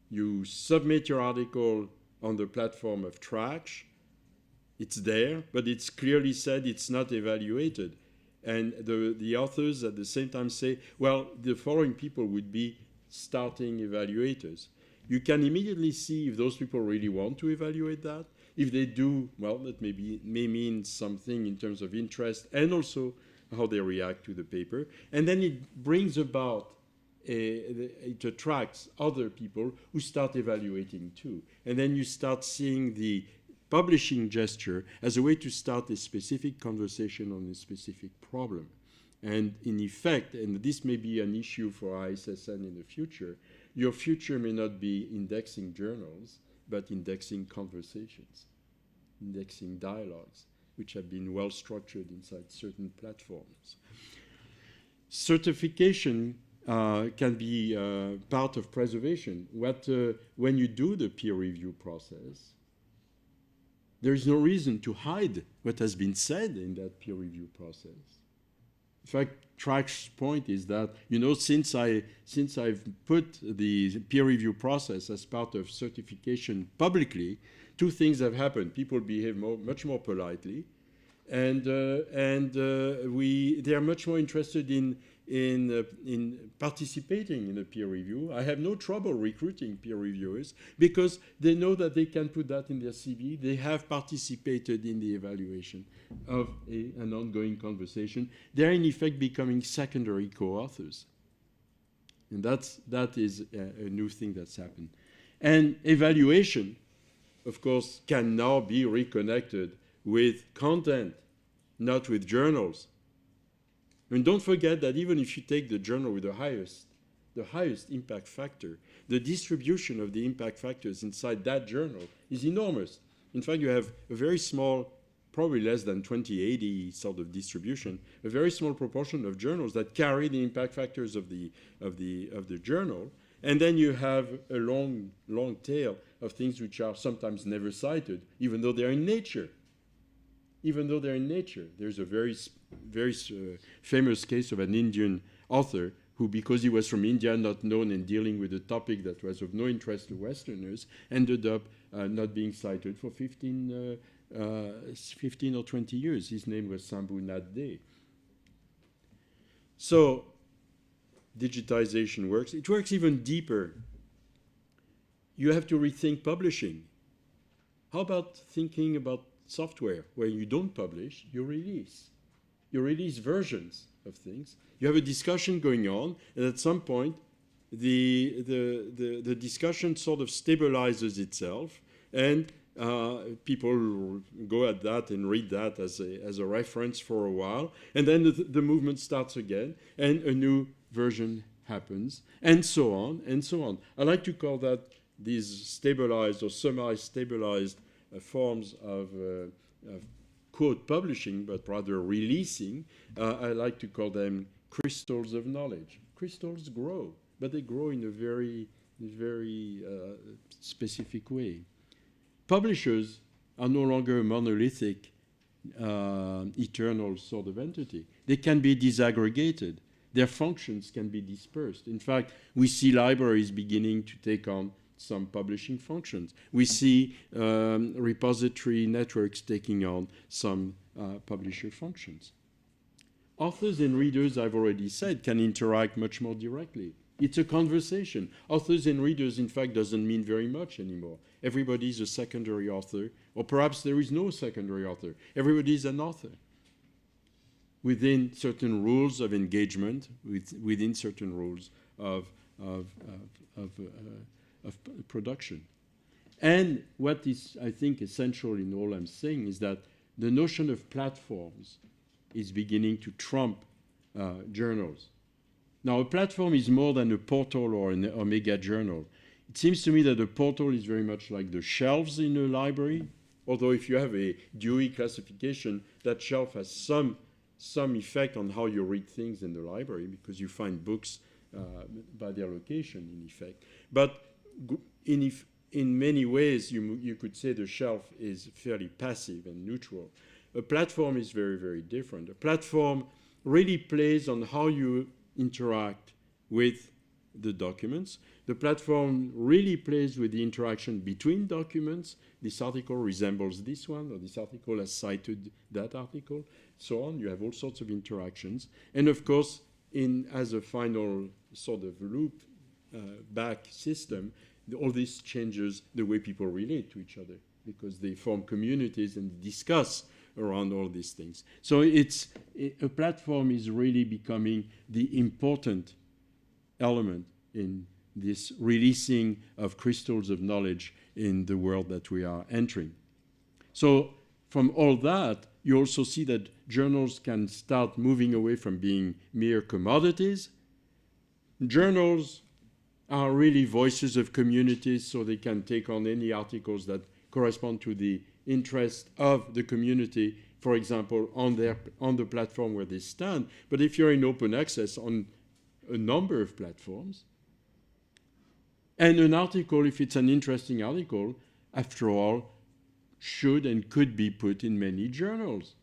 You submit your article on the platform of Trax. It's there, but it's clearly said it's not evaluated. And the authors at the same time say, well, the following people would be starting evaluators. You can immediately see if those people really want to evaluate that. If they do, well, that may mean something in terms of interest and also how they react to the paper. And then it brings about, it attracts other people who start evaluating too. And then you start seeing the publishing gesture as a way to start a specific conversation on a specific problem. And in effect, and this may be an issue for ISSN in the future, your future may not be indexing journals, but indexing conversations, indexing dialogues, which have been well structured inside certain platforms. Certification can be part of preservation. When you do the peer review process, there is no reason to hide what has been said in that peer review process. In fact, Track's point is that, since I've put the peer review process as part of certification publicly, two things have happened. People behave much more politely, and they are much more interested in participating in a peer review. I have no trouble recruiting peer reviewers because they know that they can put that in their CV. They have participated in the evaluation of an ongoing conversation. They're in effect becoming secondary co-authors. And that is a new thing that's happened. And evaluation, of course, can now be reconnected with content, not with journals. And don't forget that even if you take the journal with the highest impact factor, the distribution of the impact factors inside that journal is enormous. In fact, you have a very small, probably less than 20/80 sort of distribution, a very small proportion of journals that carry the impact factors of the journal. And then you have a long tail of things which are sometimes never cited, even though they're in Nature. There's a very famous case of an Indian author who, because he was from India, not known and dealing with a topic that was of no interest to Westerners, ended up not being cited for 15 or 20 years. His name was Sambhu Nath De. So digitization works. It works even deeper. You have to rethink publishing. How about thinking about software where you don't publish, you release. You release versions of things. You have a discussion going on, and at some point, the discussion sort of stabilizes itself, and people go at that and read that as a reference for a while, and then the movement starts again, and a new version happens, and so on, and so on. I like to call that these stabilized or semi-stabilized forms of quote publishing, but rather releasing. I like to call them crystals of knowledge. Crystals grow, but they grow in a very specific way. Publishers are no longer a monolithic, eternal sort of entity. They can be disaggregated. Their functions can be dispersed. In fact, we see libraries beginning to take on some publishing functions. We see repository networks taking on some publisher functions. Authors and readers, I've already said, can interact much more directly. It's a conversation. Authors and readers, in fact, doesn't mean very much anymore. Everybody's a secondary author, or perhaps there is no secondary author. Everybody's an author within certain rules of engagement, within certain rules of production. And what is, I think, essential in all I'm saying is that the notion of platforms is beginning to trump journals. Now, a platform is more than a portal or an Omega journal. It seems to me that a portal is very much like the shelves in a library, although if you have a Dewey classification, that shelf has some effect on how you read things in the library because you find books by their location, in effect. But in many ways, you could say the shelf is fairly passive and neutral. A platform is very, very different. A platform really plays on how you interact with the documents. The platform really plays with the interaction between documents. This article resembles this one, or this article has cited that article, so on. You have all sorts of interactions. And of course, as a final sort of loop back system, all this changes the way people relate to each other because they form communities and discuss around all these things. So a platform is really becoming the important element in this releasing of crystals of knowledge in the world that we are entering. So from all that, you also see that journals can start moving away from being mere commodities. Journals are really voices of communities, so they can take on any articles that correspond to the interest of the community, for example, on the platform where they stand. But if you're in open access on a number of platforms, and an article, if it's an interesting article, after all, should and could be put in many journals.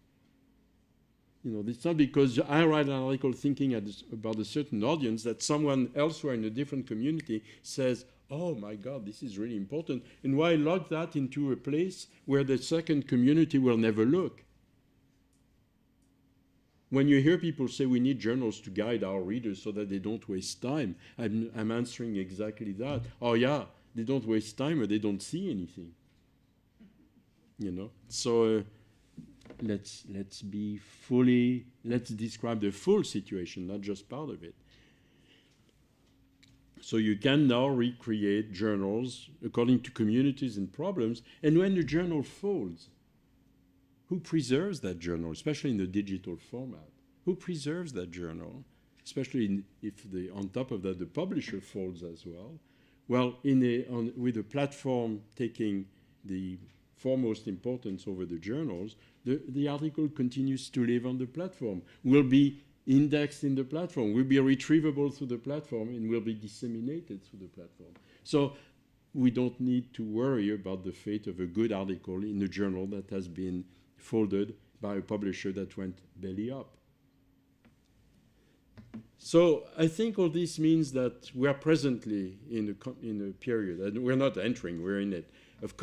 You know, it's not because I write an article thinking about a certain audience that someone elsewhere in a different community says, oh my God, this is really important. And why log that into a place where the second community will never look? When you hear people say we need journals to guide our readers so that they don't waste time, I'm answering exactly that. Oh yeah, they don't waste time or they don't see anything. You know, so let's describe the full situation, not just part of it. So you can now recreate journals according to communities and problems. And when the journal folds, who preserves that journal, especially in the digital format? Who preserves that journal, especially if on top of that the publisher folds as well? Well, with a platform taking the foremost importance over the journals, the article continues to live on the platform, will be indexed in the platform, will be retrievable through the platform, and will be disseminated through the platform. So we don't need to worry about the fate of a good article in a journal that has been folded by a publisher that went belly up. So I think all this means that we are presently in a period, and we're not entering, we're in it, of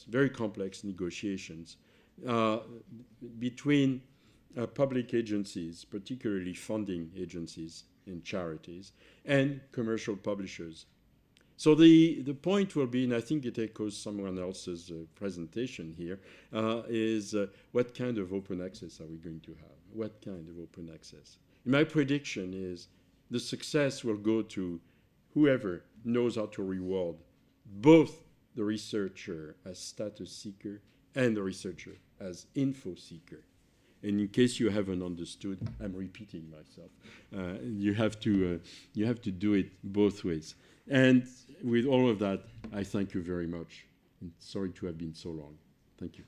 very complex negotiations between public agencies, particularly funding agencies and charities, and commercial publishers. So the point will be, and I think it echoes someone else's presentation here, is what kind of open access are we going to have? What kind of open access? My prediction is the success will go to whoever knows how to reward both the researcher as status seeker and the researcher as info seeker. And in case you haven't understood, I'm repeating myself. You have to do it both ways. And with all of that, I thank you very much. And sorry to have been so long. Thank you.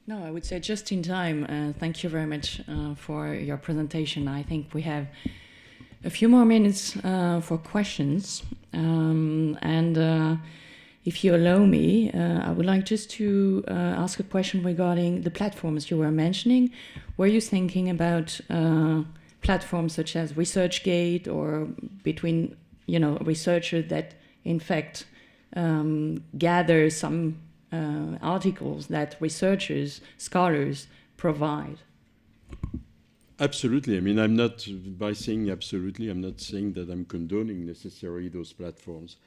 No, I would say just in time. Thank you very much for your presentation. I think we have a few more minutes for questions. If you allow me, I would like just to ask a question regarding the platforms you were mentioning. Were you thinking about platforms such as ResearchGate or between, researchers that in fact gather some articles that researchers, scholars provide? Absolutely. I mean, I'm not, by saying absolutely, I'm not saying that I'm condoning necessarily those platforms.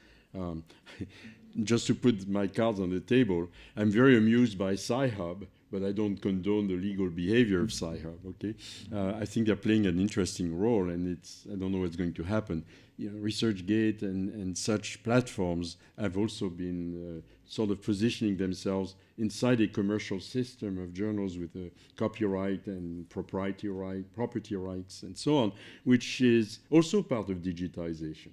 Just to put my cards on the table, I'm very amused by Sci-Hub, but I don't condone the legal behavior of Sci-Hub, okay? I think they're playing an interesting role, and I don't know what's going to happen. ResearchGate and such platforms have also been sort of positioning themselves inside a commercial system of journals with copyright and property rights and so on, which is also part of digitization.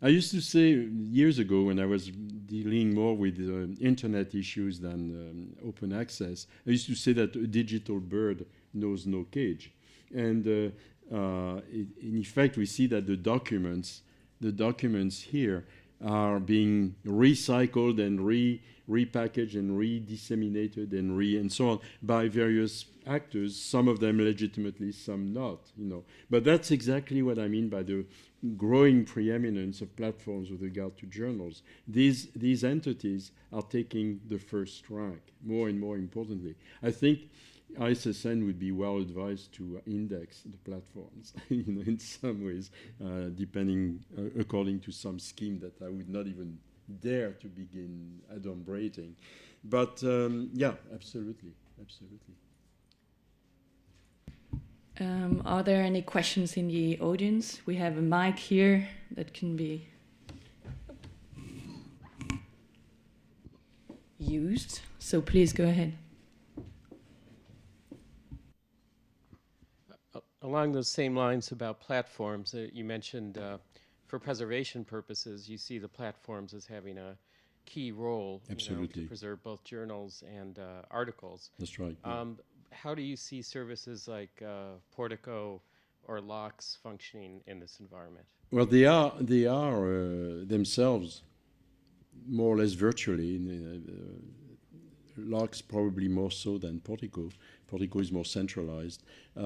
I used to say years ago when I was dealing more with internet issues than open access, I used to say that a digital bird knows no cage. And in effect, we see that the documents here are being recycled and repackaged and redisseminated and so on by various actors, some of them legitimately, some not, But that's exactly what I mean by the growing preeminence of platforms with regard to journals. These entities are taking the first rank, more and more importantly. I think ISSN would be well advised to index the platforms, in some ways, depending according to some scheme that I would not even dare to begin adumbrating. But yeah, absolutely. Are there any questions in the audience? We have a mic here that can be used, so please go ahead. Along those same lines about platforms, you mentioned for preservation purposes, you see the platforms as having a key role to preserve both journals and articles. That's right. How do you see services like Portico or locks functioning in this environment? Well, they are themselves more or less virtually. Locks probably more so than Portico. Portico is more centralized. They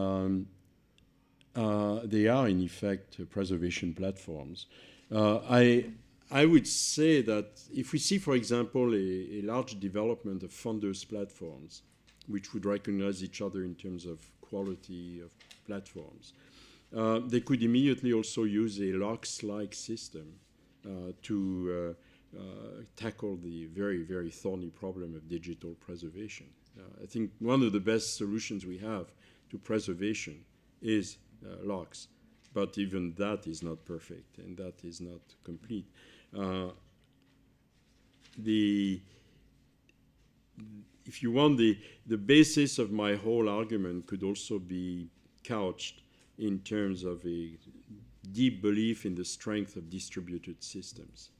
are in effect preservation platforms. I would say that if we see, for example, a large development of funders platforms, which would recognize each other in terms of quality of platforms, they could immediately also use a locks-like system to tackle the very, very thorny problem of digital preservation. I think one of the best solutions we have to preservation is locks, but even that is not perfect and that is not complete. If you want, the basis of my whole argument could also be couched in terms of a deep belief in the strength of distributed systems.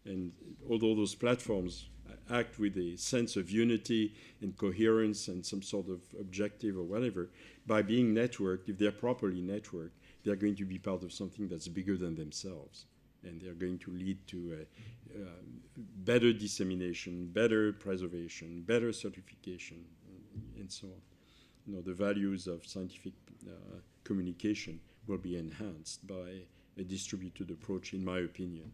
And although those platforms act with a sense of unity and coherence and some sort of objective or whatever, by being networked, if they're properly networked, they're going to be part of something that's bigger than themselves. And they're going to lead to better dissemination, better preservation, better certification, and so on. You know, the values of scientific communication will be enhanced by a distributed approach, in my opinion.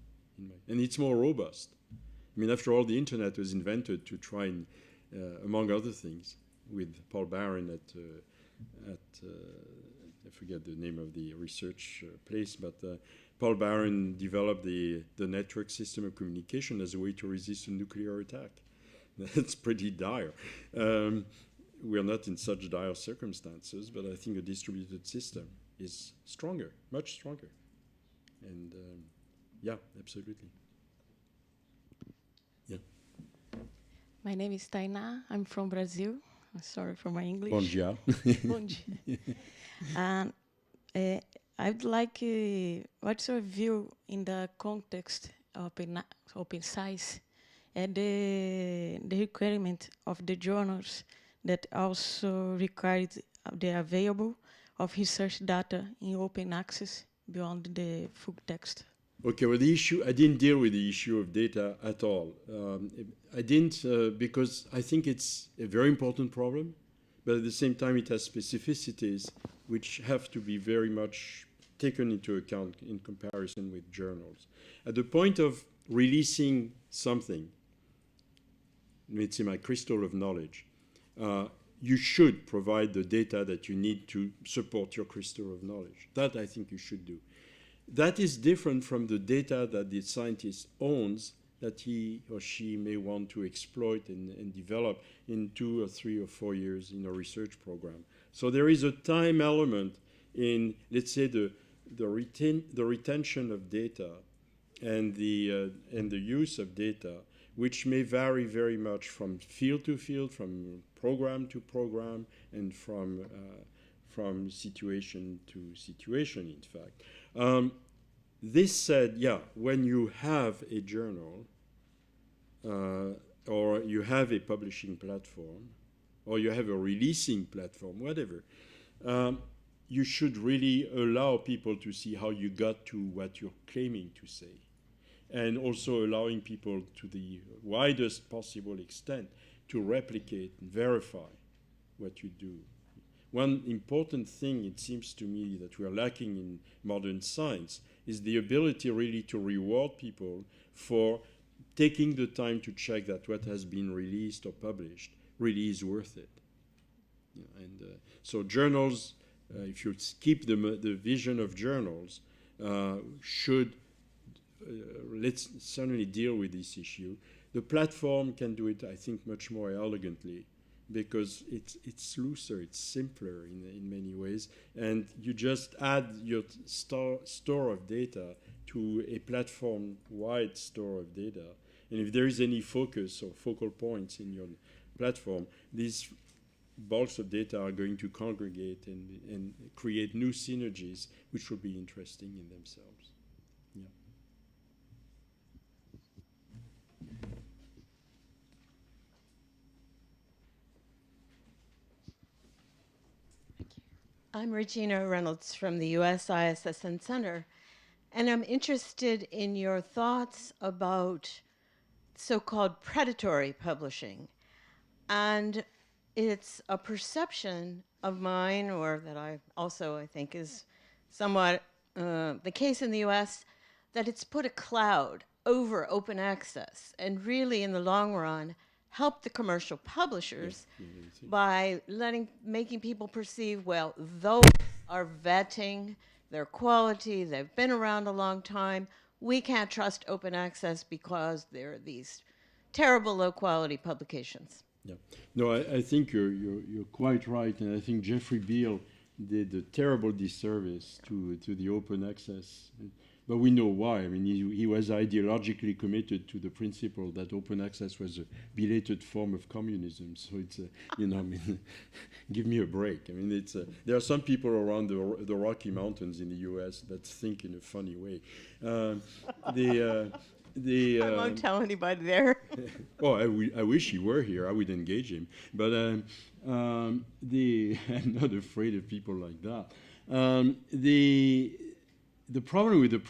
And it's more robust. I mean, after all, the internet was invented to try and, among other things, with Paul Barron at I forget the name of the research place, but Paul Barron developed the network system of communication as a way to resist a nuclear attack. That's pretty dire. We're not in such dire circumstances, but I think a distributed system is stronger, much stronger. And yeah, absolutely. Yeah. My name is Tainá. I'm from Brazil. Sorry for my English. Bom dia. Bom dia. And I'd like, what's your view in the context of open science and the requirement of the journals that also required the available of research data in open access beyond the full text? Okay, well, the issue, I didn't deal with the issue of data at all. I didn't because I think it's a very important problem, but at the same time it has specificities which have to be very much taken into account in comparison with journals. At the point of releasing something, let's say my crystal of knowledge, you should provide the data that you need to support your crystal of knowledge. That I think you should do. That is different from the data that the scientist owns that he or she may want to exploit and develop in 2 or 3 or 4 years in a research program. So there is a time element in, let's say, the retention of data and the use of data, which may vary very much from field to field, from program to program, and from situation to situation, in fact. This said, yeah, when you have a journal or you have a publishing platform or you have a releasing platform, whatever, you should really allow people to see how you got to what you're claiming to say, and also allowing people to the widest possible extent to replicate and verify what you do. One important thing, it seems to me, that we are lacking in modern science is the ability really to reward people for taking the time to check that what has been released or published really is worth it. Yeah, and so journals, if you keep the vision of journals, should, let's certainly deal with this issue. The platform can do it, I think, much more elegantly, because it's looser, it's simpler in many ways, and you just add your store of data to a platform-wide store of data. And if there is any focus or focal points in your platform, these bulks of data are going to congregate and create new synergies, which will be interesting in themselves. Yeah. I'm Regina Reynolds from the US ISSN Center, and I'm interested in your thoughts about so-called predatory publishing. And it's a perception of mine, or that I think is somewhat the case in the US, that it's put a cloud over open access and really in the long run help the commercial publishers by making people perceive, well, those are vetting their quality, they've been around a long time, we can't trust open access because there are these terrible low quality publications. Yeah, no, I think you're quite right, and I think Jeffrey Beall did a terrible disservice to the open access, but we know why. I mean, he was ideologically committed to the principle that open access was a belated form of communism. So it's I mean, give me a break. I mean, there are some people around the Rocky Mountains in the U.S. that think in a funny way. I won't tell anybody there. Oh, I wish he were here. I would engage him. But I'm not afraid of people like that. The problem with the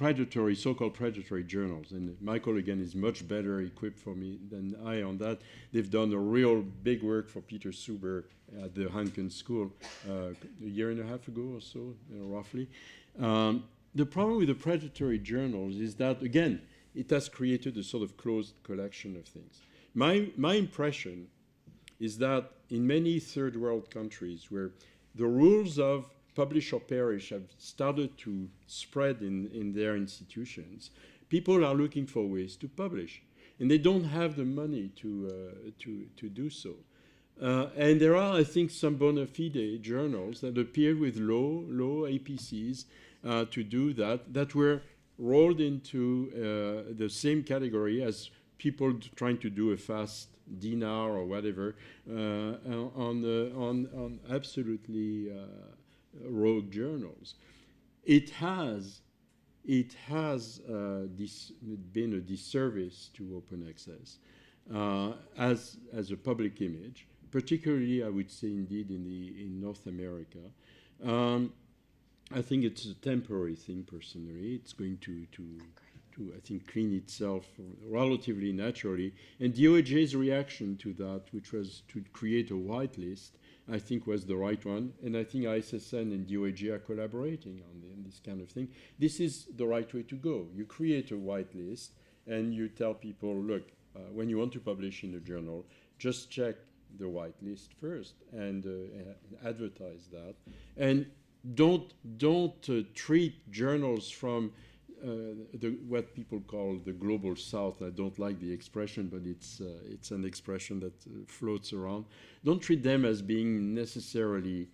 so-called predatory journals, and Michael, again, is much better equipped for me than I on that. They've done a real big work for Peter Suber at the Hanken School a year and a half ago or so, roughly. The problem with the predatory journals is that, again, it has created a sort of closed collection of things. My impression is that in many third world countries where the rules of publish or perish have started to spread in their institutions, people are looking for ways to publish, and they don't have the money to do so. And there are, I think, some bona fide journals that appear with low APCs to do that were rolled into the same category as people trying to do a fast dinar or whatever on absolutely rogue journals. It has been a disservice to open access as a public image, particularly I would say indeed in North America. I think it's a temporary thing personally. It's going to I think clean itself relatively naturally. And DOJ's reaction to that, which was to create a whitelist, I think was the right one. And I think ISSN and DOJ are collaborating on this kind of thing. This is the right way to go. You create a whitelist and you tell people, look, when you want to publish in a journal, just check the whitelist first and advertise that. And don't treat journals from what people call the global south. I don't like the expression, but it's an expression that floats around. Don't treat them as being necessarily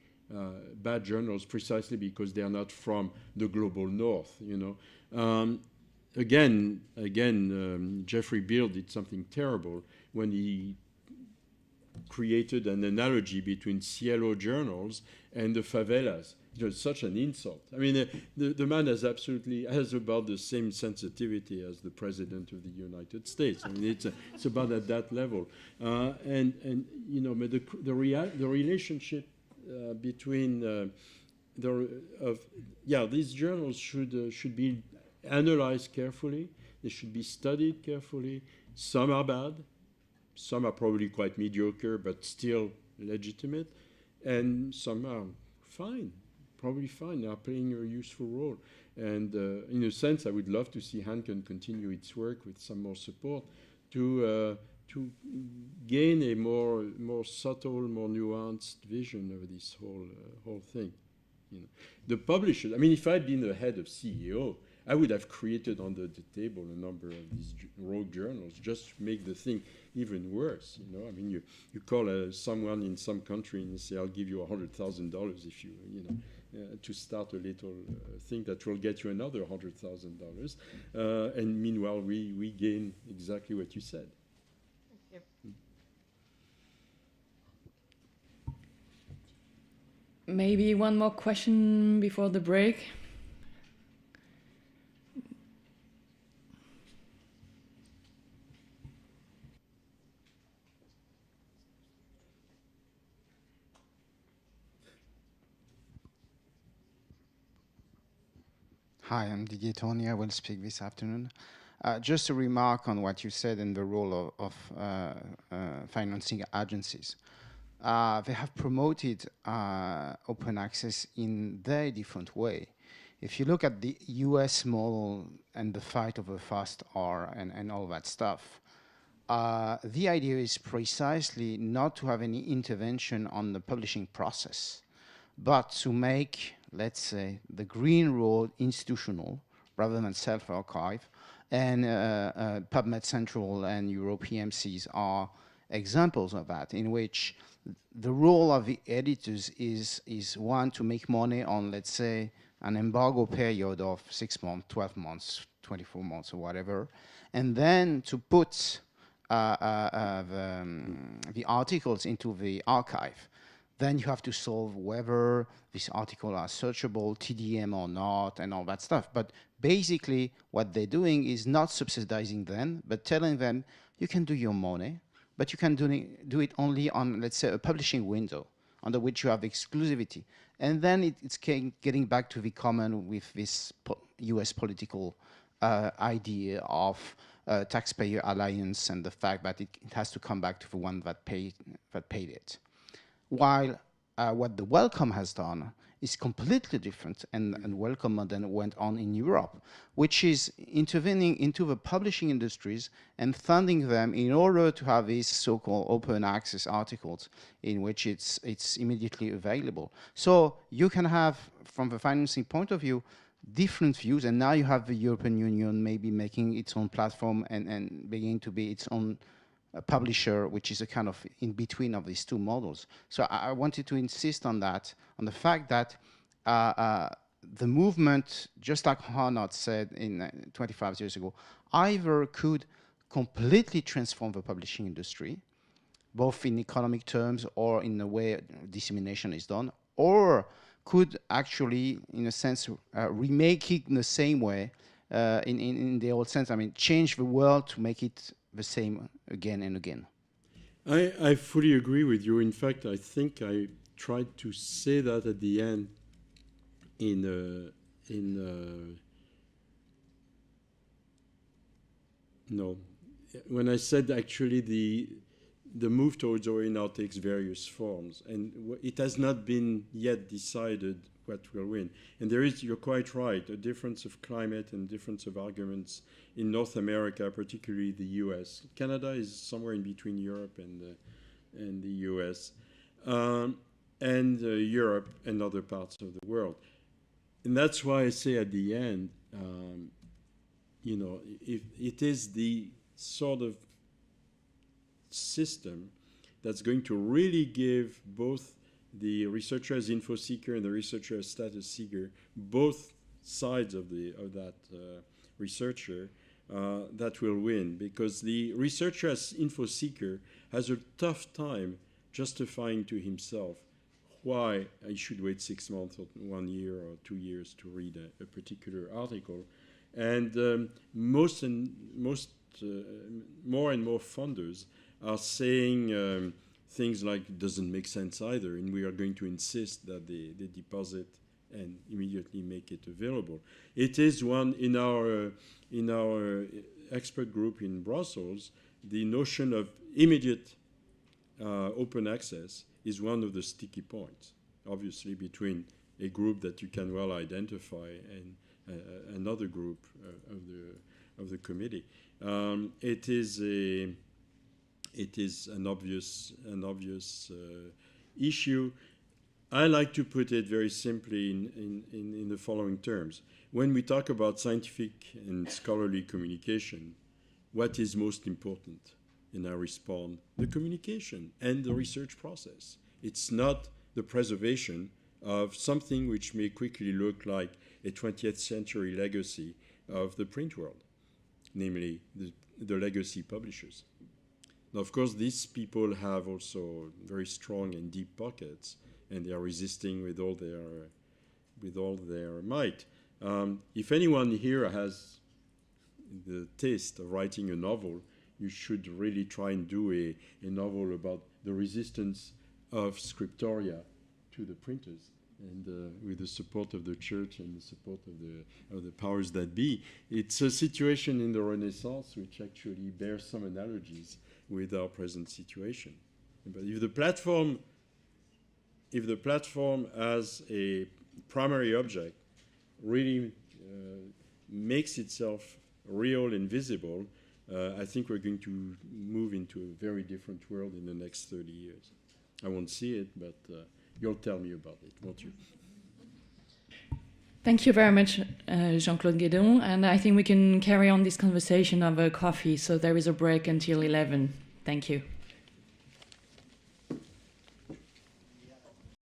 bad journals precisely because they are not from the global north. Again, Jeffrey Beall did something terrible when he created an analogy between Cielo journals and the favelas. It was such an insult. I mean, the man has about the same sensitivity as the President of the United States. I mean, it's about at that level. But the relationship between these journals should be analyzed carefully. They should be studied carefully. Some are bad. Some are probably quite mediocre, but still legitimate. And some are fine, probably fine. They are playing a useful role. And in a sense, I would love to see Hanken continue its work with some more support to gain a more subtle, more nuanced vision of this whole thing. The publishers, I mean, if I'd been the head of CEO, I would have created under the table a number of these rogue journals just to make the thing even worse. I mean, you call someone in some country and say, "I'll give you $100,000 if you to start a little thing that will get you another $100,000." And meanwhile, we gain exactly what you said. Thank you. Maybe one more question before the break. Hi, I'm Didier Tony. I will speak this afternoon. Just a remark on what you said and the role of financing agencies. They have promoted open access in very different way. If you look at the US model and the fight over fast R and all that stuff, the idea is precisely not to have any intervention on the publishing process, but to make, let's say, the green road institutional rather than self-archive. And PubMed Central and Euro PMCs are examples of that, in which the role of the editors is one, to make money on, let's say, an embargo period of 6 months, 12 months, 24 months, or whatever, and then to put the articles into the archive. Then you have to solve whether these articles are searchable, TDM or not, and all that stuff. But basically, what they're doing is not subsidizing them, but telling them, you can do your money, but you can do it only on, let's say, a publishing window under which you have exclusivity. And then it's getting back to the common with this US political idea of taxpayer alliance and the fact that it has to come back to the one that paid it. While what the Wellcome has done is completely different, and Wellcome then went on in Europe, which is intervening into the publishing industries and funding them in order to have these so-called open access articles in which it's immediately available. So you can have, from the financing point of view, different views, and now you have the European Union maybe making its own platform and beginning to be its own publisher, which is a kind of in between of these two models. So I wanted to insist on that, on the fact that the movement, just like Harnott said in 25 years ago, either could completely transform the publishing industry, both in economic terms or in the way dissemination is done, or could actually, in a sense, remake it in the same way, in the old sense. I mean, change the world to make it the same again and again. I fully agree with you. In fact, I think I tried to say that at the end when I said actually the move towards OER takes various forms, and it has not been yet decided what will win. And there is, you're quite right, a difference of climate and difference of arguments in North America, particularly the US. Canada is somewhere in between Europe and the US, and Europe and other parts of the world. And that's why I say at the end, if it is the sort of system that's going to really give both the researcher as info seeker and the researcher as status seeker, both sides of that researcher, that will win, because the researcher as info seeker has a tough time justifying to himself why I should wait 6 months or 1 year or 2 years to read a particular article. And more and more funders are saying things like, it doesn't make sense either, and we are going to insist that they deposit and immediately make it available. It is one in our expert group in Brussels. The notion of immediate open access is one of the sticky points, obviously, between a group that you can well identify and another group of the committee. It is an obvious issue. I like to put it very simply in the following terms. When we talk about scientific and scholarly communication, what is most important? And I respond, the communication and the research process. It's not the preservation of something which may quickly look like a 20th century legacy of the print world, namely the legacy publishers. Now, of course, these people have also very strong and deep pockets, and they are resisting with all their might. If anyone here has the taste of writing a novel, you should really try and do a novel about the resistance of scriptoria to the printers. and with the support of the church and the support of the powers that be. It's a situation in the Renaissance which actually bears some analogies with our present situation. But if the platform as a primary object really makes itself real and visible, I think we're going to move into a very different world in the next 30 years. I won't see it, but you'll tell me about it, won't you? Thank you very much, Jean-Claude Guédon. And I think we can carry on this conversation over coffee, so there is a break until 11. Thank you.